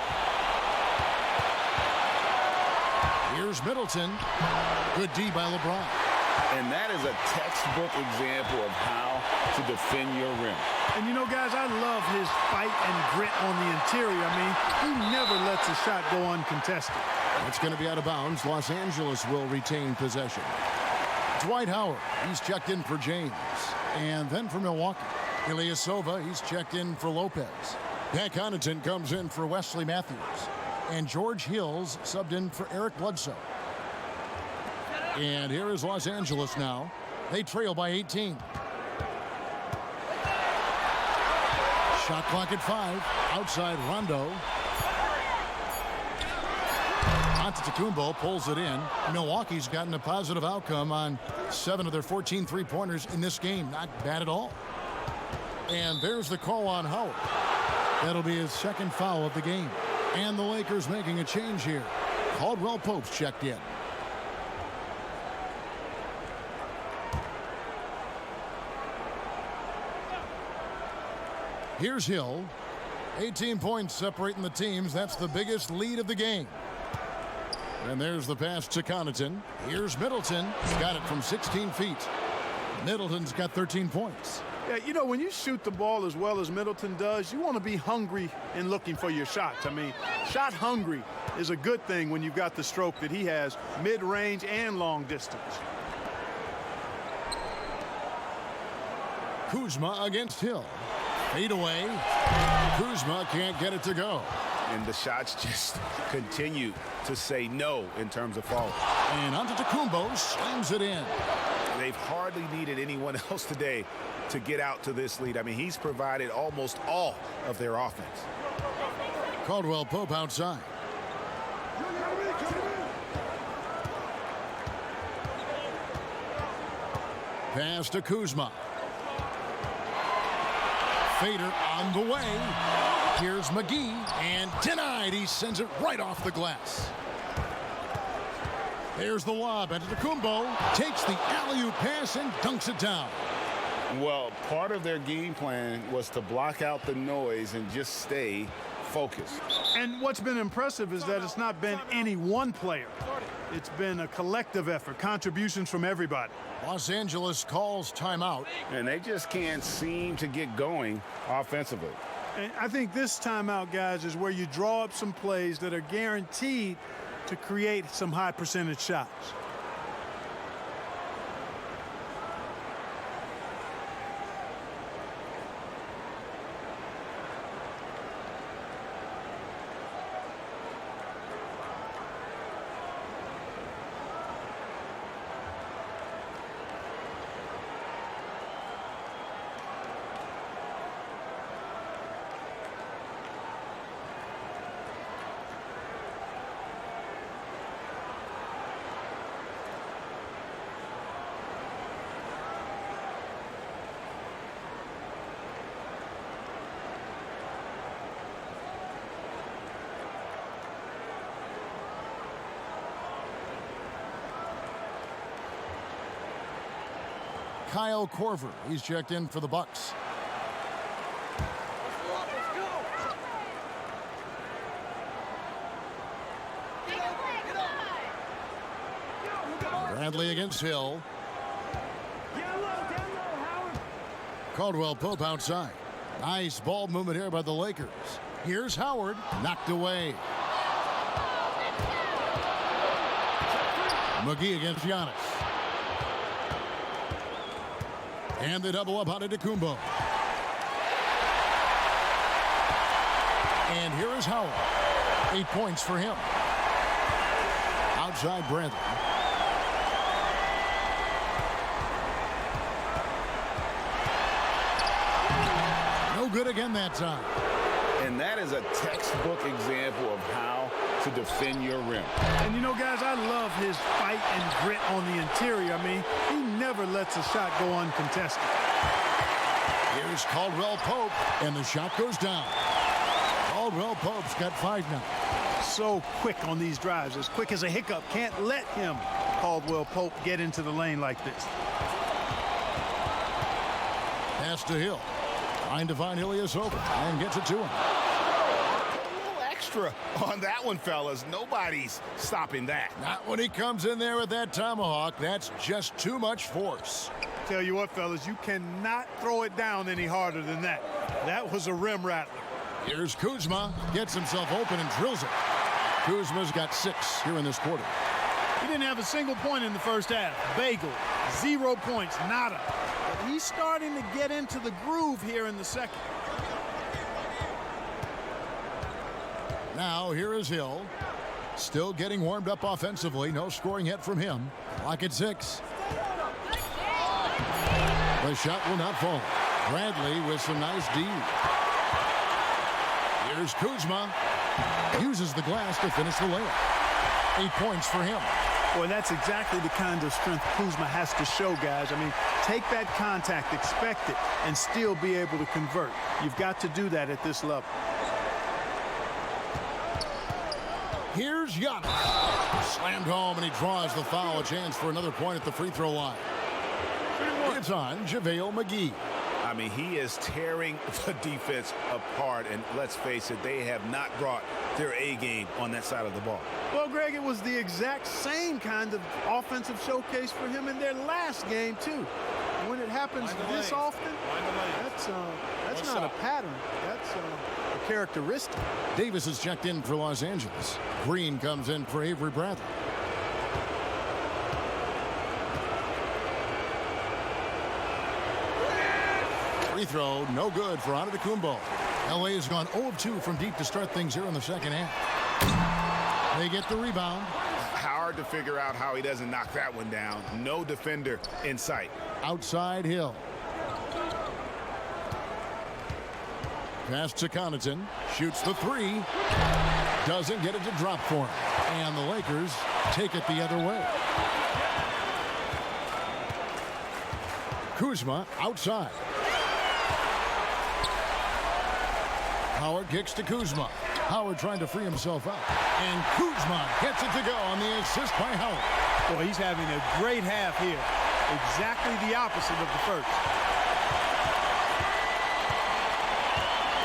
Here's Middleton. Good D by LeBron. And that is a textbook example of how to defend your rim. And you know, guys, I love his fight and grit on the interior. I mean, he never lets a shot go uncontested. It's going to be out of bounds. Los Angeles will retain possession. Dwight Howard, he's checked in for James. And then for Milwaukee. Ilyasova, he's checked in for Lopez. Pat Connaughton comes in for Wesley Matthews. And George Hills subbed in for Eric Bledsoe. And here is Los Angeles now. They trail by 18. Shot clock at 5. Outside Rondo. Antetokounmpo pulls it in. Milwaukee's gotten a positive outcome on 7 of their 14 three-pointers in this game. Not bad at all. And there's the call on Howard. That'll be his second foul of the game. And the Lakers making a change here. Caldwell Pope's checked in. Here's Hill. 18 points separating the teams. That's the biggest lead of the game. And there's the pass to Connaughton. Here's Middleton. Got it from 16 feet. Middleton's got 13 points. Yeah, you know, when you shoot the ball as well as Middleton does, you want to be hungry in looking for your shots. I mean, shot hungry is a good thing when you've got the stroke that he has, mid-range and long distance. Kuzma against Hill. Fade away. Kuzma can't get it to go. And the shots just continue to say no in terms of falling. And Antetokounmpo slams it in. They've hardly needed anyone else today to get out to this lead. I mean, he's provided almost all of their offense. Caldwell Pope outside. Pass to Kuzma. Fader on the way. Here's McGee, and denied. He sends it right off the glass. There's the lob. Antetokounmpo takes the alley-oop pass and dunks it down. Well, part of their game plan was to block out the noise and just stay focused. And what's been impressive is that it's not been any one player. It's been a collective effort, contributions from everybody. Los Angeles calls timeout. And they just can't seem to get going offensively. And I think this timeout, guys, is where you draw up some plays that are guaranteed to create some high percentage shots. Kyle Korver. He's checked in for the Bucks. Bradley against Hill. Caldwell Pope outside. Nice ball movement here by the Lakers. Here's Howard, knocked away. McGee against Giannis. And they double up on Antetokounmpo. And here is Howard. 8 points for him. Outside Bradley. No good again that time. And that is a textbook example of how to defend your rim. And you know, guys, I love his fight and grit on the interior. I mean, he never lets a shot go uncontested. Here's Caldwell Pope, and the shot goes down. Caldwell Pope's got 5 now. So quick on these drives, as quick as a hiccup. Can't let him, Caldwell Pope, get into the lane like this. Pass to Hill. Trying to find Ilyasova and gets it to him. Extra on that one, fellas. Nobody's stopping that. Not when he comes in there with that tomahawk. That's just too much force. Tell you what, fellas, you cannot throw it down any harder than that. That was a rim rattler. Here's Kuzma. Gets himself open and drills it. Kuzma's got 6 here in this quarter. He didn't have a single point in the first half. Bagel, 0 points, nada. But he's starting to get into the groove here in the second. Now here is Hill. Still getting warmed up offensively. No scoring yet from him. Clock at 6. The shot will not fall. Bradley with some nice D. Here's Kuzma. Uses the glass to finish the layup. 8 points for him. Boy, that's exactly the kind of strength Kuzma has to show, guys. I mean, take that contact, expect it, and still be able to convert. You've got to do that at this level. Here's Giannis. Slammed home, and he draws the foul. A chance for another point at the free throw line. It's on JaVale McGee. I mean, he is tearing the defense apart, and let's face it, they have not brought their A game on that side of the ball. Well, Greg, it was the exact same kind of offensive showcase for him in their last game, too. When it happens this often, that's not a pattern. That's a characteristic. Davis is checked in for Los Angeles. Green comes in for Avery Bradley. Free throw, no good for Antetokounmpo. LA has gone 0 of 2 from deep to start things here in the second half. They get the rebound. Hard to figure out how he doesn't knock that one down. No defender in sight. Outside Hill. Pass to Connaughton. Shoots the 3. Doesn't get it to drop for him. And the Lakers take it the other way. Kuzma outside. Howard kicks to Kuzma. Howard trying to free himself up. And Kuzma gets it to go on the assist by Howard. Boy, he's having a great half here. Exactly the opposite of the first.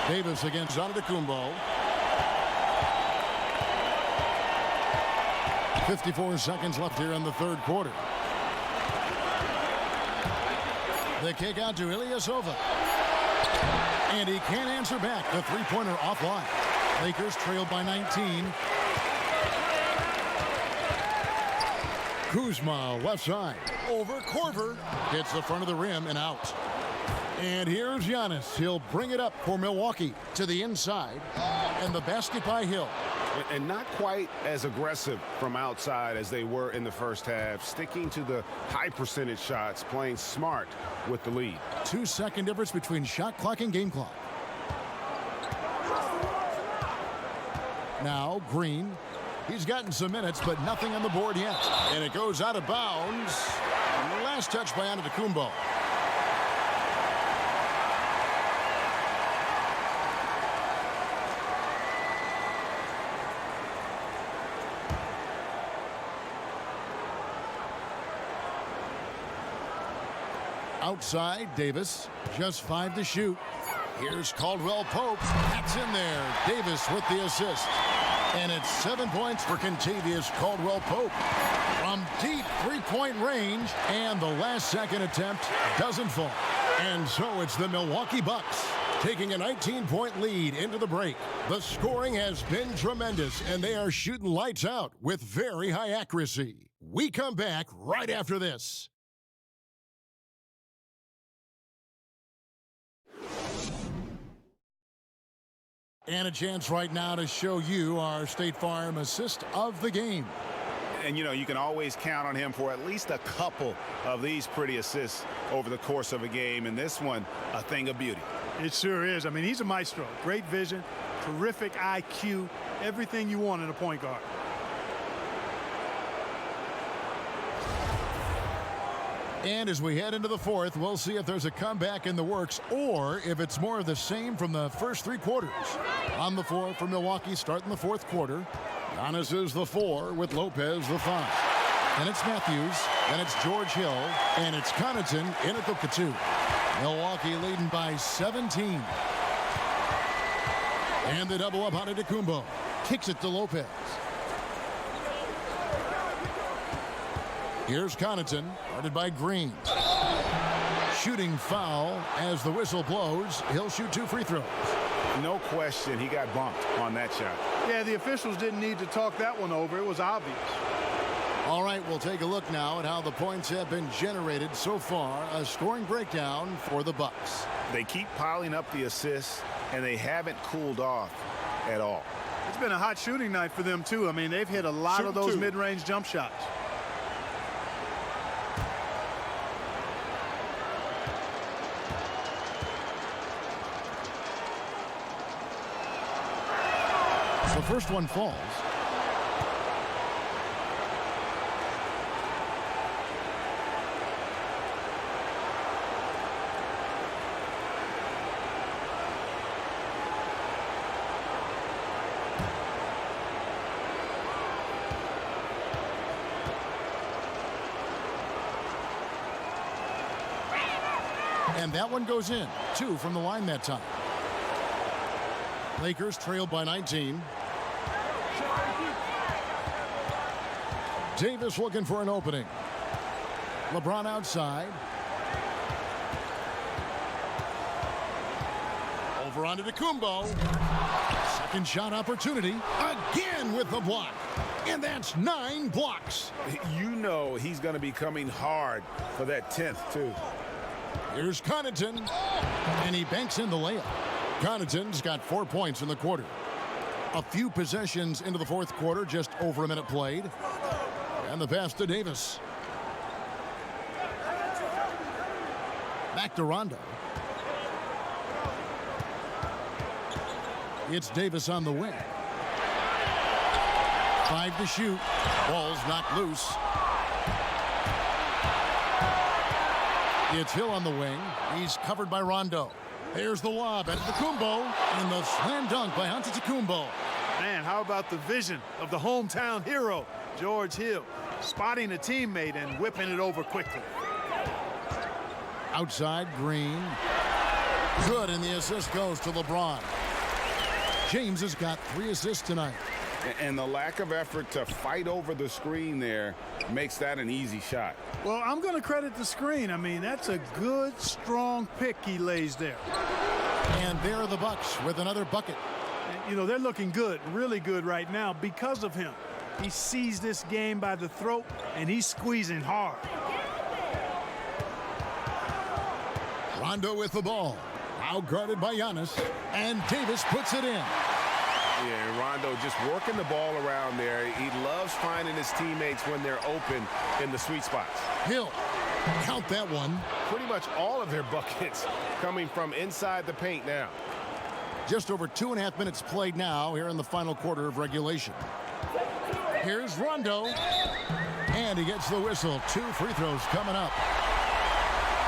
Davis against Antetokounmpo. 54 seconds left here in the third quarter. The kick out to Ilyasova. And he can't answer back. The three-pointer offline. Lakers trailed by 19. Kuzma left side. Over Korver. Hits the front of the rim and out. And here's Giannis. He'll bring it up for Milwaukee to the inside. And the basket by Hill. And not quite as aggressive from outside as they were in the first half. Sticking to the high percentage shots. Playing smart with the lead. 2-second difference between shot clock and game clock. Now Green. He's gotten some minutes, but nothing on the board yet. And it goes out of bounds. Last touch by Antetokounmpo. Outside, Davis, just 5 to shoot. Here's Caldwell Pope. That's in there. Davis with the assist. And it's 7 points for Kentavious Caldwell Pope. From deep three-point range, and the last-second attempt doesn't fall. And so it's the Milwaukee Bucks taking a 19-point lead into the break. The scoring has been tremendous, and they are shooting lights out with very high accuracy. We come back right after this. And a chance right now to show you our State Farm assist of the game. And, you know, you can always count on him for at least a couple of these pretty assists over the course of a game. And this one, a thing of beauty. It sure is. I mean, he's a maestro. Great vision, terrific IQ, everything you want in a point guard. And as we head into the fourth, we'll see if there's a comeback in the works or if it's more of the same from the first 3 quarters. On the floor for Milwaukee starting the fourth quarter. Giannis is the 4 with Lopez the 5. And it's Matthews, and it's George Hill, and it's Connaughton in at the 2. Milwaukee leading by 17. And the double up on Antetokounmpo. Kicks it to Lopez. Here's Connaughton, guarded by Green. Shooting foul as the whistle blows. He'll shoot 2 free throws. No question he got bumped on that shot. Yeah, the officials didn't need to talk that one over. It was obvious. All right, we'll take a look now at how the points have been generated so far. A scoring breakdown for the Bucks. They keep piling up the assists, and they haven't cooled off at all. It's been a hot shooting night for them, too. I mean, they've hit a lot of those mid-range jump shots. The first one falls. And that one goes in. 2 from the line that time. Lakers trailed by 19. Davis looking for an opening. LeBron outside. Over onto Antetokounmpo. Second shot opportunity. Again with the block. And that's 9 blocks. You know he's going to be coming hard for that 10th, too. Here's Connaughton. And he banks in the layup. Connaughton's got 4 points in the quarter. A few possessions into the fourth quarter, just over a minute played. And the pass to Davis. Back to Rondo. It's Davis on the wing. 5 to shoot. Ball's knocked loose. It's Hill on the wing. He's covered by Rondo. There's the lob at Antetokounmpo, and the slam dunk by Antetokounmpo. Man, how about the vision of the hometown hero, George Hill, spotting a teammate and whipping it over quickly. Outside, Green. Good, and the assist goes to LeBron. James has got 3 assists tonight. And the lack of effort to fight over the screen there makes that an easy shot. Well, I'm going to credit the screen. I mean, that's a good, strong pick he lays there. And there are the Bucks with another bucket. And, you know, they're looking good, really good right now because of him. He sees this game by the throat, and he's squeezing hard. Rondo with the ball. Now guarded by Giannis. And Davis puts it in. Yeah, Rondo just working the ball around there. He loves finding his teammates when they're open in the sweet spots. Hill, count that one. Pretty much all of their buckets coming from inside the paint now. Just over 2.5 minutes played now here in the final quarter of regulation. Here's Rondo. And he gets the whistle. 2 free throws coming up.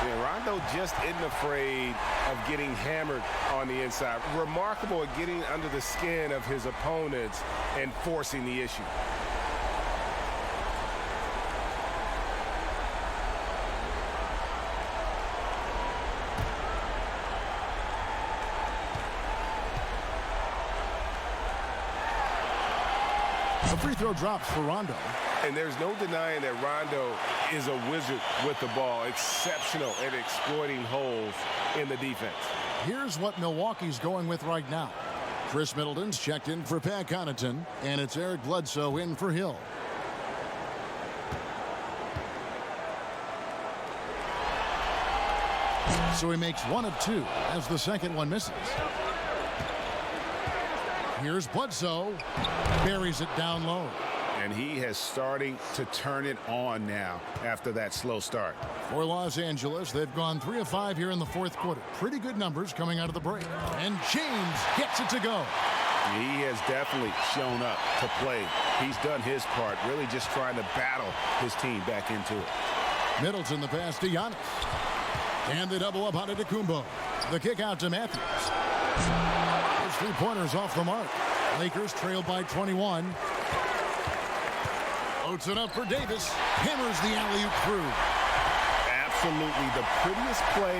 Yeah, Rondo just isn't afraid of getting hammered on the inside. Remarkable at getting under the skin of his opponents and forcing the issue. The free throw drops for Rondo. And there's no denying that Rondo is a wizard with the ball, exceptional at exploiting holes in the defense. Here's what Milwaukee's going with right now. Chris Middleton's checked in for Pat Connaughton, and it's Eric Bledsoe in for Hill. So he makes 1 of 2 as the second one misses. Here's Bledsoe, buries it down low. And he has starting to turn it on now after that slow start. For Los Angeles, they've gone 3 of 5 here in the fourth quarter. Pretty good numbers coming out of the break. And James gets it to go. He has definitely shown up to play. He's done his part, really just trying to battle his team back into it. Middleton the pass to Giannis. And they double up on Antetokounmpo. The kick out to Matthews. His three-pointers off the mark. Lakers trail by 21. Loads it up for Davis. Hammers the alley-oop through. Absolutely the prettiest play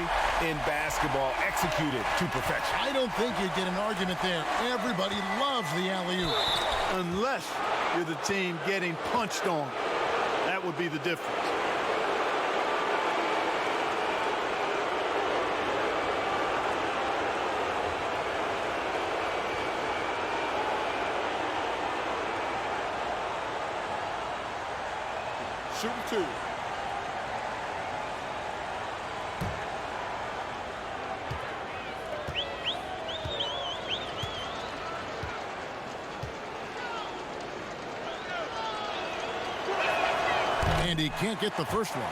in basketball, executed to perfection. I don't think you'd get an argument there. Everybody loves the alley-oop. Unless you're the team getting punched on. That would be the difference. Shooting 2. And he can't get the first one.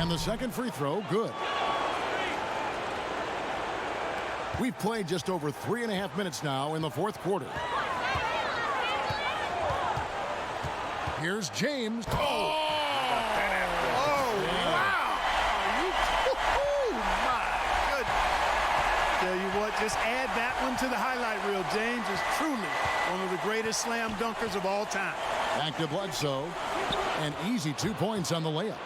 And the second free throw, good. We've played just over 3.5 minutes now in the fourth quarter. Here's James. Oh, wow. Oh, my goodness. Tell you what, just add that one to the highlight reel. James is truly one of the greatest slam dunkers of all time. Back to Bledsoe. An easy 2 points on the layup.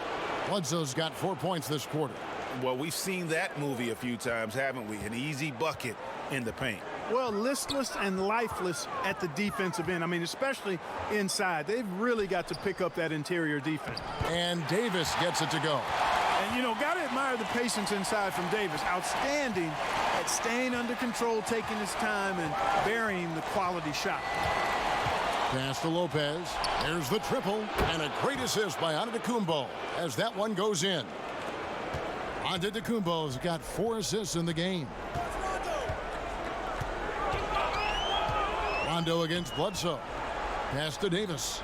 Bledsoe's got 4 points this quarter. Well, we've seen that movie a few times, haven't we? An easy bucket in the paint. Well, listless and lifeless at the defensive end. I mean, especially inside. They've really got to pick up that interior defense. And Davis gets it to go. And, you know, got to admire the patience inside from Davis. Outstanding at staying under control, taking his time, and burying the quality shot. Pass to Lopez. There's the triple. And a great assist by Antetokounmpo as that one goes in. Antetokounmpo's got 4 assists in the game. Rondo against Bledsoe. Pass to Davis.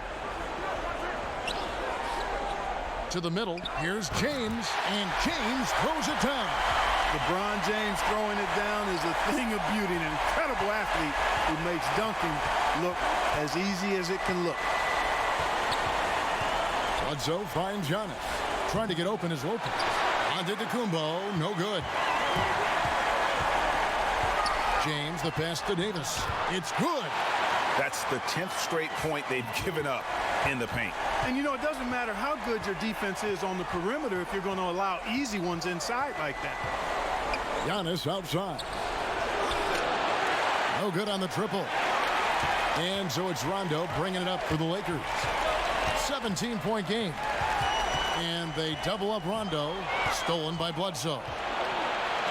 To the middle. Here's James. And James throws it down. LeBron James throwing it down is a thing of beauty. An incredible athlete who makes dunking look as easy as it can look. Bledsoe finds Giannis. Trying to get open is Lopez. Antetokounmpo, no good. James, the pass to Davis. It's good. That's the 10th straight point they've given up in the paint. And, you know, it doesn't matter how good your defense is on the perimeter if you're going to allow easy ones inside like that. Giannis outside. No good on the triple. And so it's Rondo bringing it up for the Lakers. 17-point game. And they double up Rondo, stolen by Bledsoe.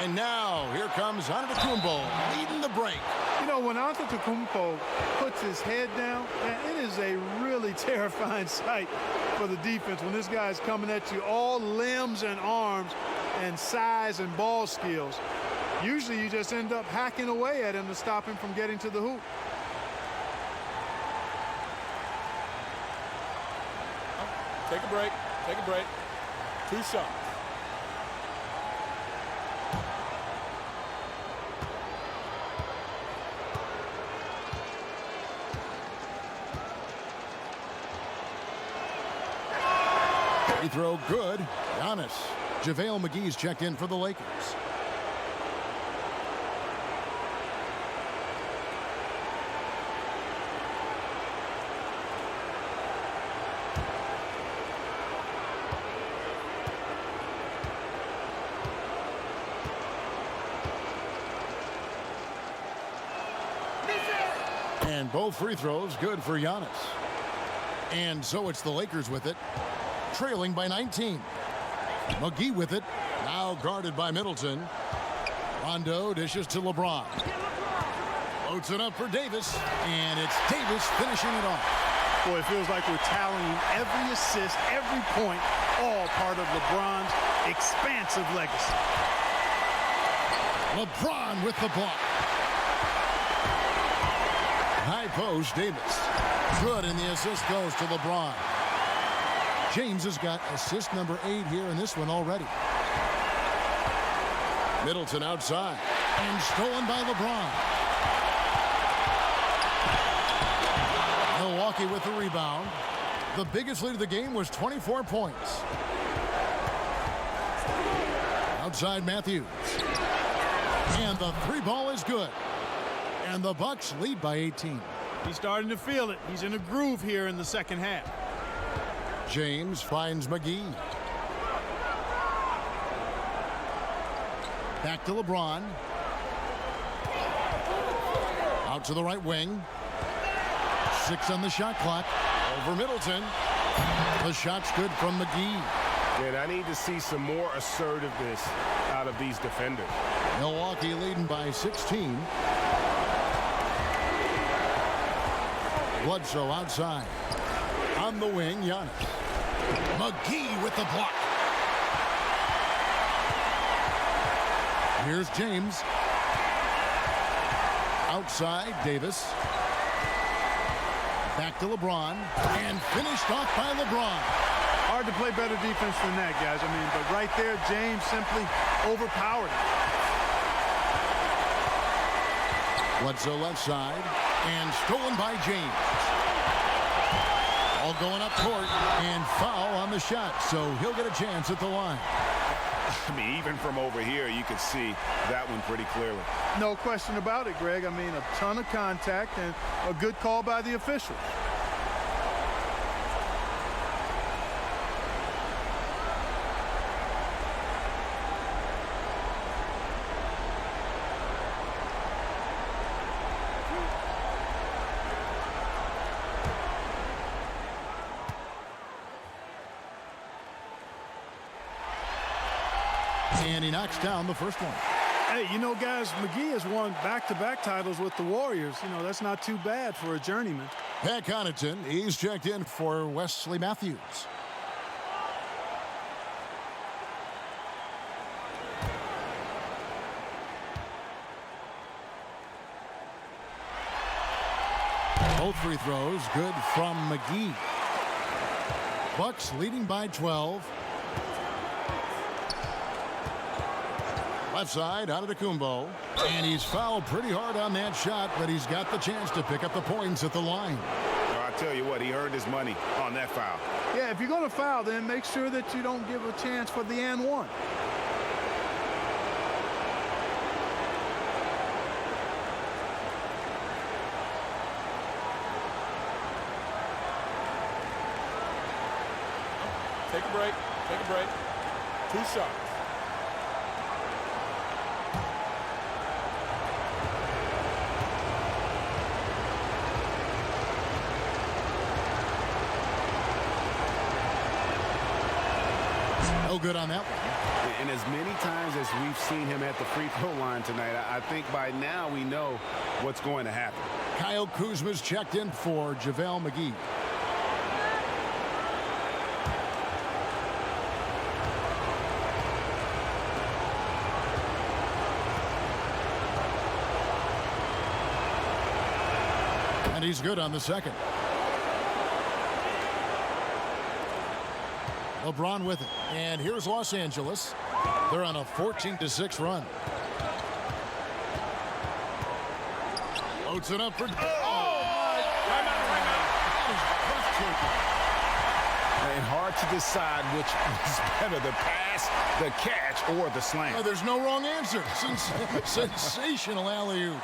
And now here comes Antetokounmpo leading the break. You know, when Antetokounmpo puts his head down, man, it is a really terrifying sight for the defense when this guy's coming at you, all limbs and arms and size and ball skills. Usually you just end up hacking away at him to stop him from getting to the hoop. Take a break. Take a break. 2 shots. throw, good. Giannis. JaVale McGee's checked in for the Lakers. And both free throws good for Giannis. And so it's the Lakers with it, trailing by 19. McGee with it, now guarded by Middleton. Rondo dishes to LeBron. Loads it up for Davis, and it's Davis finishing it off. Boy, it feels like we're tallying every assist, every point, all part of LeBron's expansive legacy. LeBron with the block. High post, Davis. Good, and the assist goes to LeBron. James has got assist number 8 here in this one already. Middleton outside, and stolen by LeBron. Milwaukee with the rebound. The biggest lead of the game was 24 points. Outside Matthews. And the 3 ball is good. And the Bucks lead by 18. He's starting to feel it. He's in a groove here in the second half. James finds McGee. Back to LeBron. Out to the right wing. 6 on the shot clock. Over Middleton. The shot's good from McGee. And I need to see some more assertiveness out of these defenders. Milwaukee leading by 16. Bledsoe outside. On the wing, Giannis. McGee with the block. Here's James. Outside, Davis. Back to LeBron. And finished off by LeBron. Hard to play better defense than that, guys. I mean, but right there, James simply overpowered him. Bledsoe left side. And stolen by James. All going up court. And foul on the shot. So he'll get a chance at the line. I mean, even from over here, you can see that one pretty clearly. No question about it, Greg. I mean, a ton of contact and a good call by the officials. And he knocks down the first one. Hey, you know, guys, McGee has won back-to-back titles with the Warriors. You know, that's not too bad for a journeyman. Pat Connaughton, he's checked in for Wesley Matthews. Both free throws good from McGee. Bucks leading by 12. Left side, out of Antetokounmpo. And he's fouled pretty hard on that shot, but he's got the chance to pick up the points at the line. Well, I tell you what, he earned his money on that foul. Yeah, if you're going to foul, then make sure that you don't give a chance for the and one. Take a break. Take a break. 2 shots. No good on that one. And as many times as we've seen him at the free throw line tonight, I think by now we know what's going to happen. Kyle Kuzma's checked in for JaVale McGee. And he's good on the second. LeBron with it. And here's Los Angeles. They're on a 14-6 run. Loads it up for... and hard to decide which was better, the pass, the catch, or the slam. There's no wrong answer. Sensational alley-oop.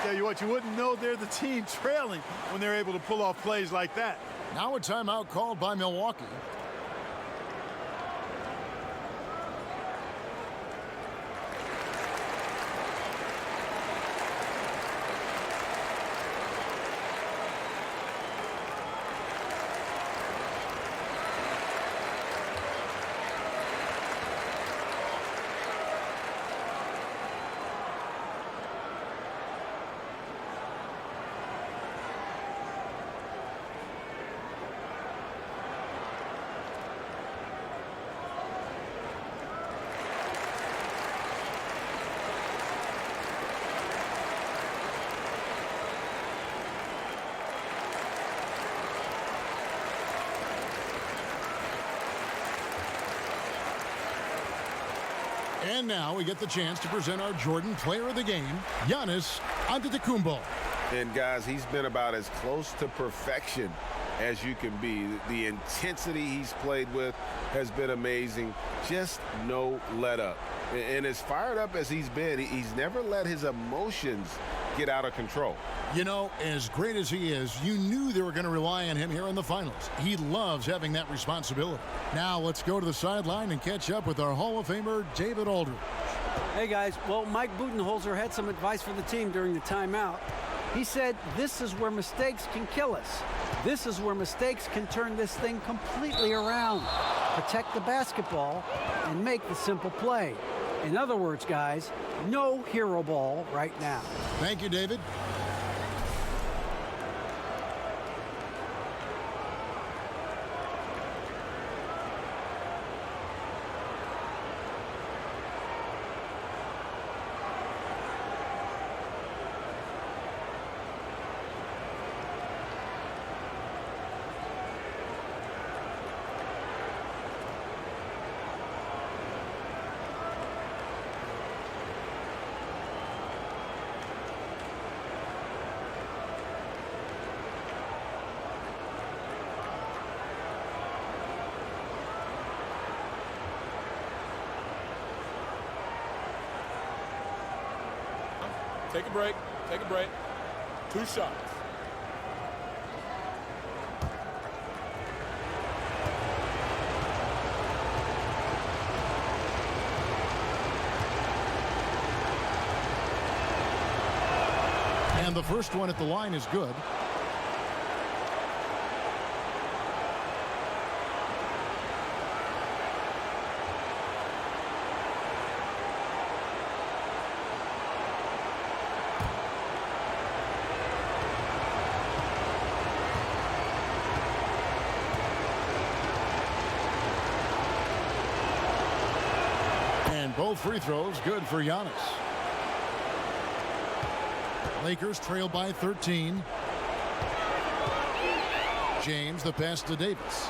Tell you what, you wouldn't know they're the team trailing when they're able to pull off plays like that. Now a timeout called by Milwaukee. And now we get the chance to present our Jordan Player of the Game, Giannis Antetokounmpo. And guys, he's been about as close to perfection as you can be. The intensity he's played with has been amazing. Just no let up. And as fired up as he's been, he's never let his emotions get out of control. You know, as great as he is, you knew they were going to rely on him here in the finals. He loves having that responsibility. Now let's go to the sideline and catch up with our Hall of Famer, David Aldridge. Hey, guys. Well, Mike Budenholzer had some advice for the team during the timeout. He said, this is where mistakes can kill us. This is where mistakes can turn this thing completely around. Protect the basketball and make the simple play. In other words, guys, no hero ball right now. Thank you, David. Take a break. Take a break. 2 shots. And the first one at the line is good. Both free throws good for Giannis. Lakers trail by 13. James, the pass to Davis.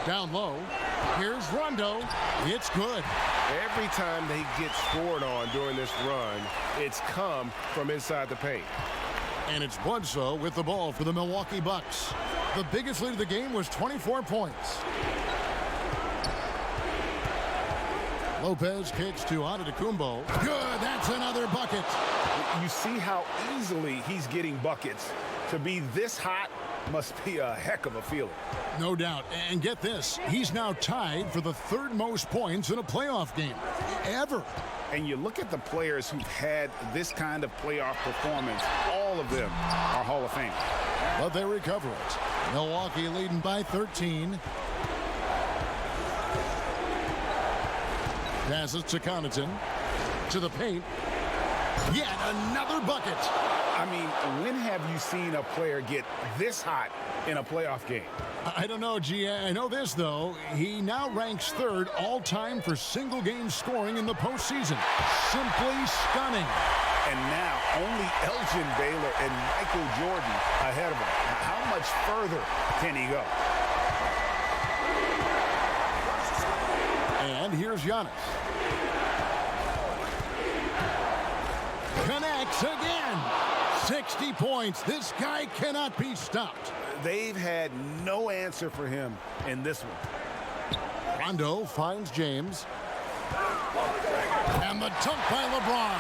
Down low. Here's Rondo. It's good. Every time they get scored on during this run, it's come from inside the paint. And it's Bledsoe with the ball for the Milwaukee Bucks. The biggest lead of the game was 24 points. Lopez kicks to Antetokounmpo. Good, that's another bucket. You see how easily he's getting buckets. To be this hot must be a heck of a feeling. No doubt. And get this, he's now tied for the 3rd most points in a playoff game ever. And you look at the players who've had this kind of playoff performance, all of them are Hall of Fame. But they recover it. Milwaukee leading by 13. Passes to Connaughton. To the paint. Yet another bucket. I mean, when have you seen a player get this hot in a playoff game? I don't know, G. I know this, though. He now ranks 3rd all-time for single-game scoring in the postseason. Simply stunning. And now only Elgin Baylor and Michael Jordan ahead of him. How much further can he go? And here's Giannis. Connects again. 60 points. This guy cannot be stopped. They've had no answer for him in this one. Rondo finds James. And the dunk by LeBron.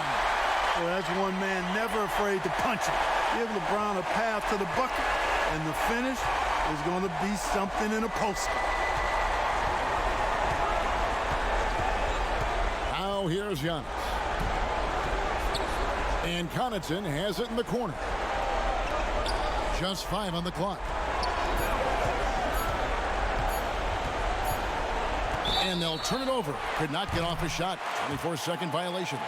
Well, that's one man never afraid to punch it. Give LeBron a path to the bucket, and the finish is going to be something in a poster. Now here's Giannis. And Connaughton has it in the corner. Just 5 on the clock. And they'll turn it over. Could not get off a shot. 24-second violation.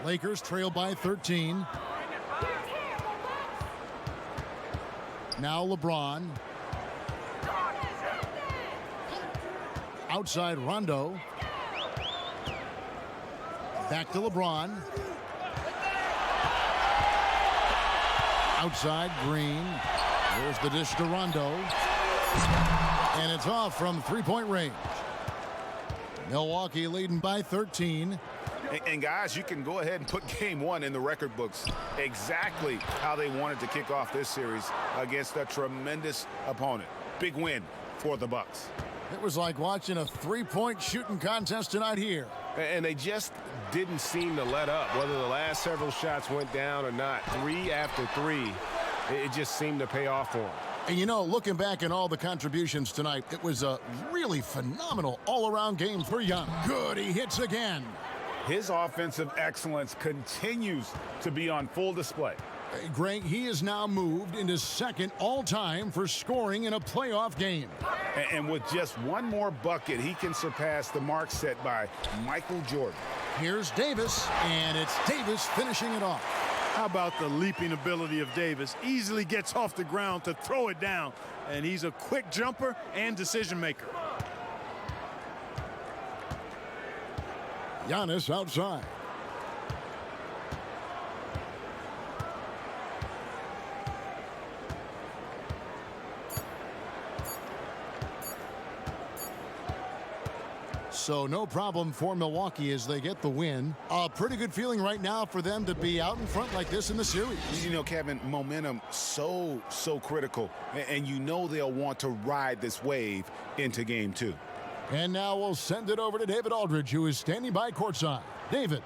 Lakers trail by 13. Now LeBron. Outside Rondo. Back to LeBron. Outside Green. There's the dish to Rondo. And it's off from three-point range. Milwaukee leading by 13. And guys, you can go ahead and put game one in the record books. Exactly how they wanted to kick off this series against a tremendous opponent. Big win for the Bucks. It was like watching a three-point shooting contest tonight here. And they just didn't seem to let up, whether the last several shots went down or not. 3 after 3, it just seemed to pay off for them. And you know, looking back at all the contributions tonight, it was a really phenomenal all-around game for Giannis. Good, he hits again. His offensive excellence continues to be on full display. Greg, he is now moved into second all-time for scoring in a playoff game. And with just one more bucket, he can surpass the mark set by Michael Jordan. Here's Davis, and it's Davis finishing it off. How about the leaping ability of Davis? Easily gets off the ground to throw it down, and he's a quick jumper and decision maker. Giannis outside. So no problem for Milwaukee as they get the win. A pretty good feeling right now for them to be out in front like this in the series. You know, Kevin, momentum so critical. And you know they'll want to ride this wave into game two. And now we'll send it over to David Aldridge, who is standing by courtside. David.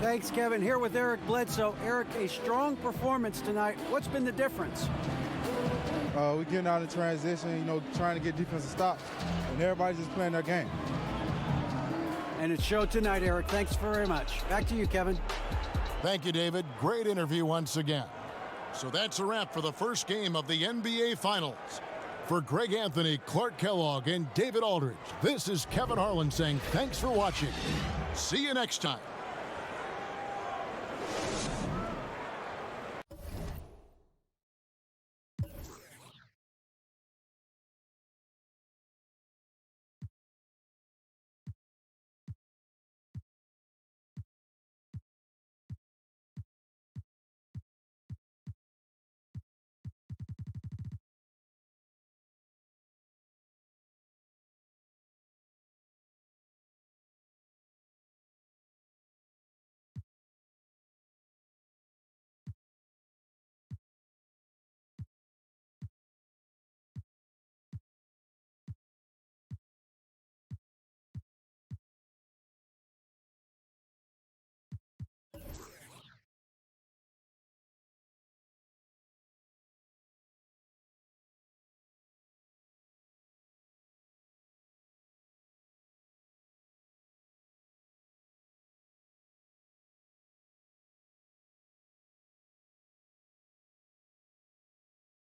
Thanks, Kevin. Here with Eric Bledsoe. Eric, a strong performance tonight. What's been the difference? We're getting out in transition, you know, trying to get defensive stops, and everybody's just playing their game. And it showed tonight, Eric. Thanks very much. Back to you, Kevin. Thank you, David. Great interview once again. So that's a wrap for the first game of the NBA Finals. For Greg Anthony, Clark Kellogg, and David Aldridge, this is Kevin Harlan saying thanks for watching. See you next time.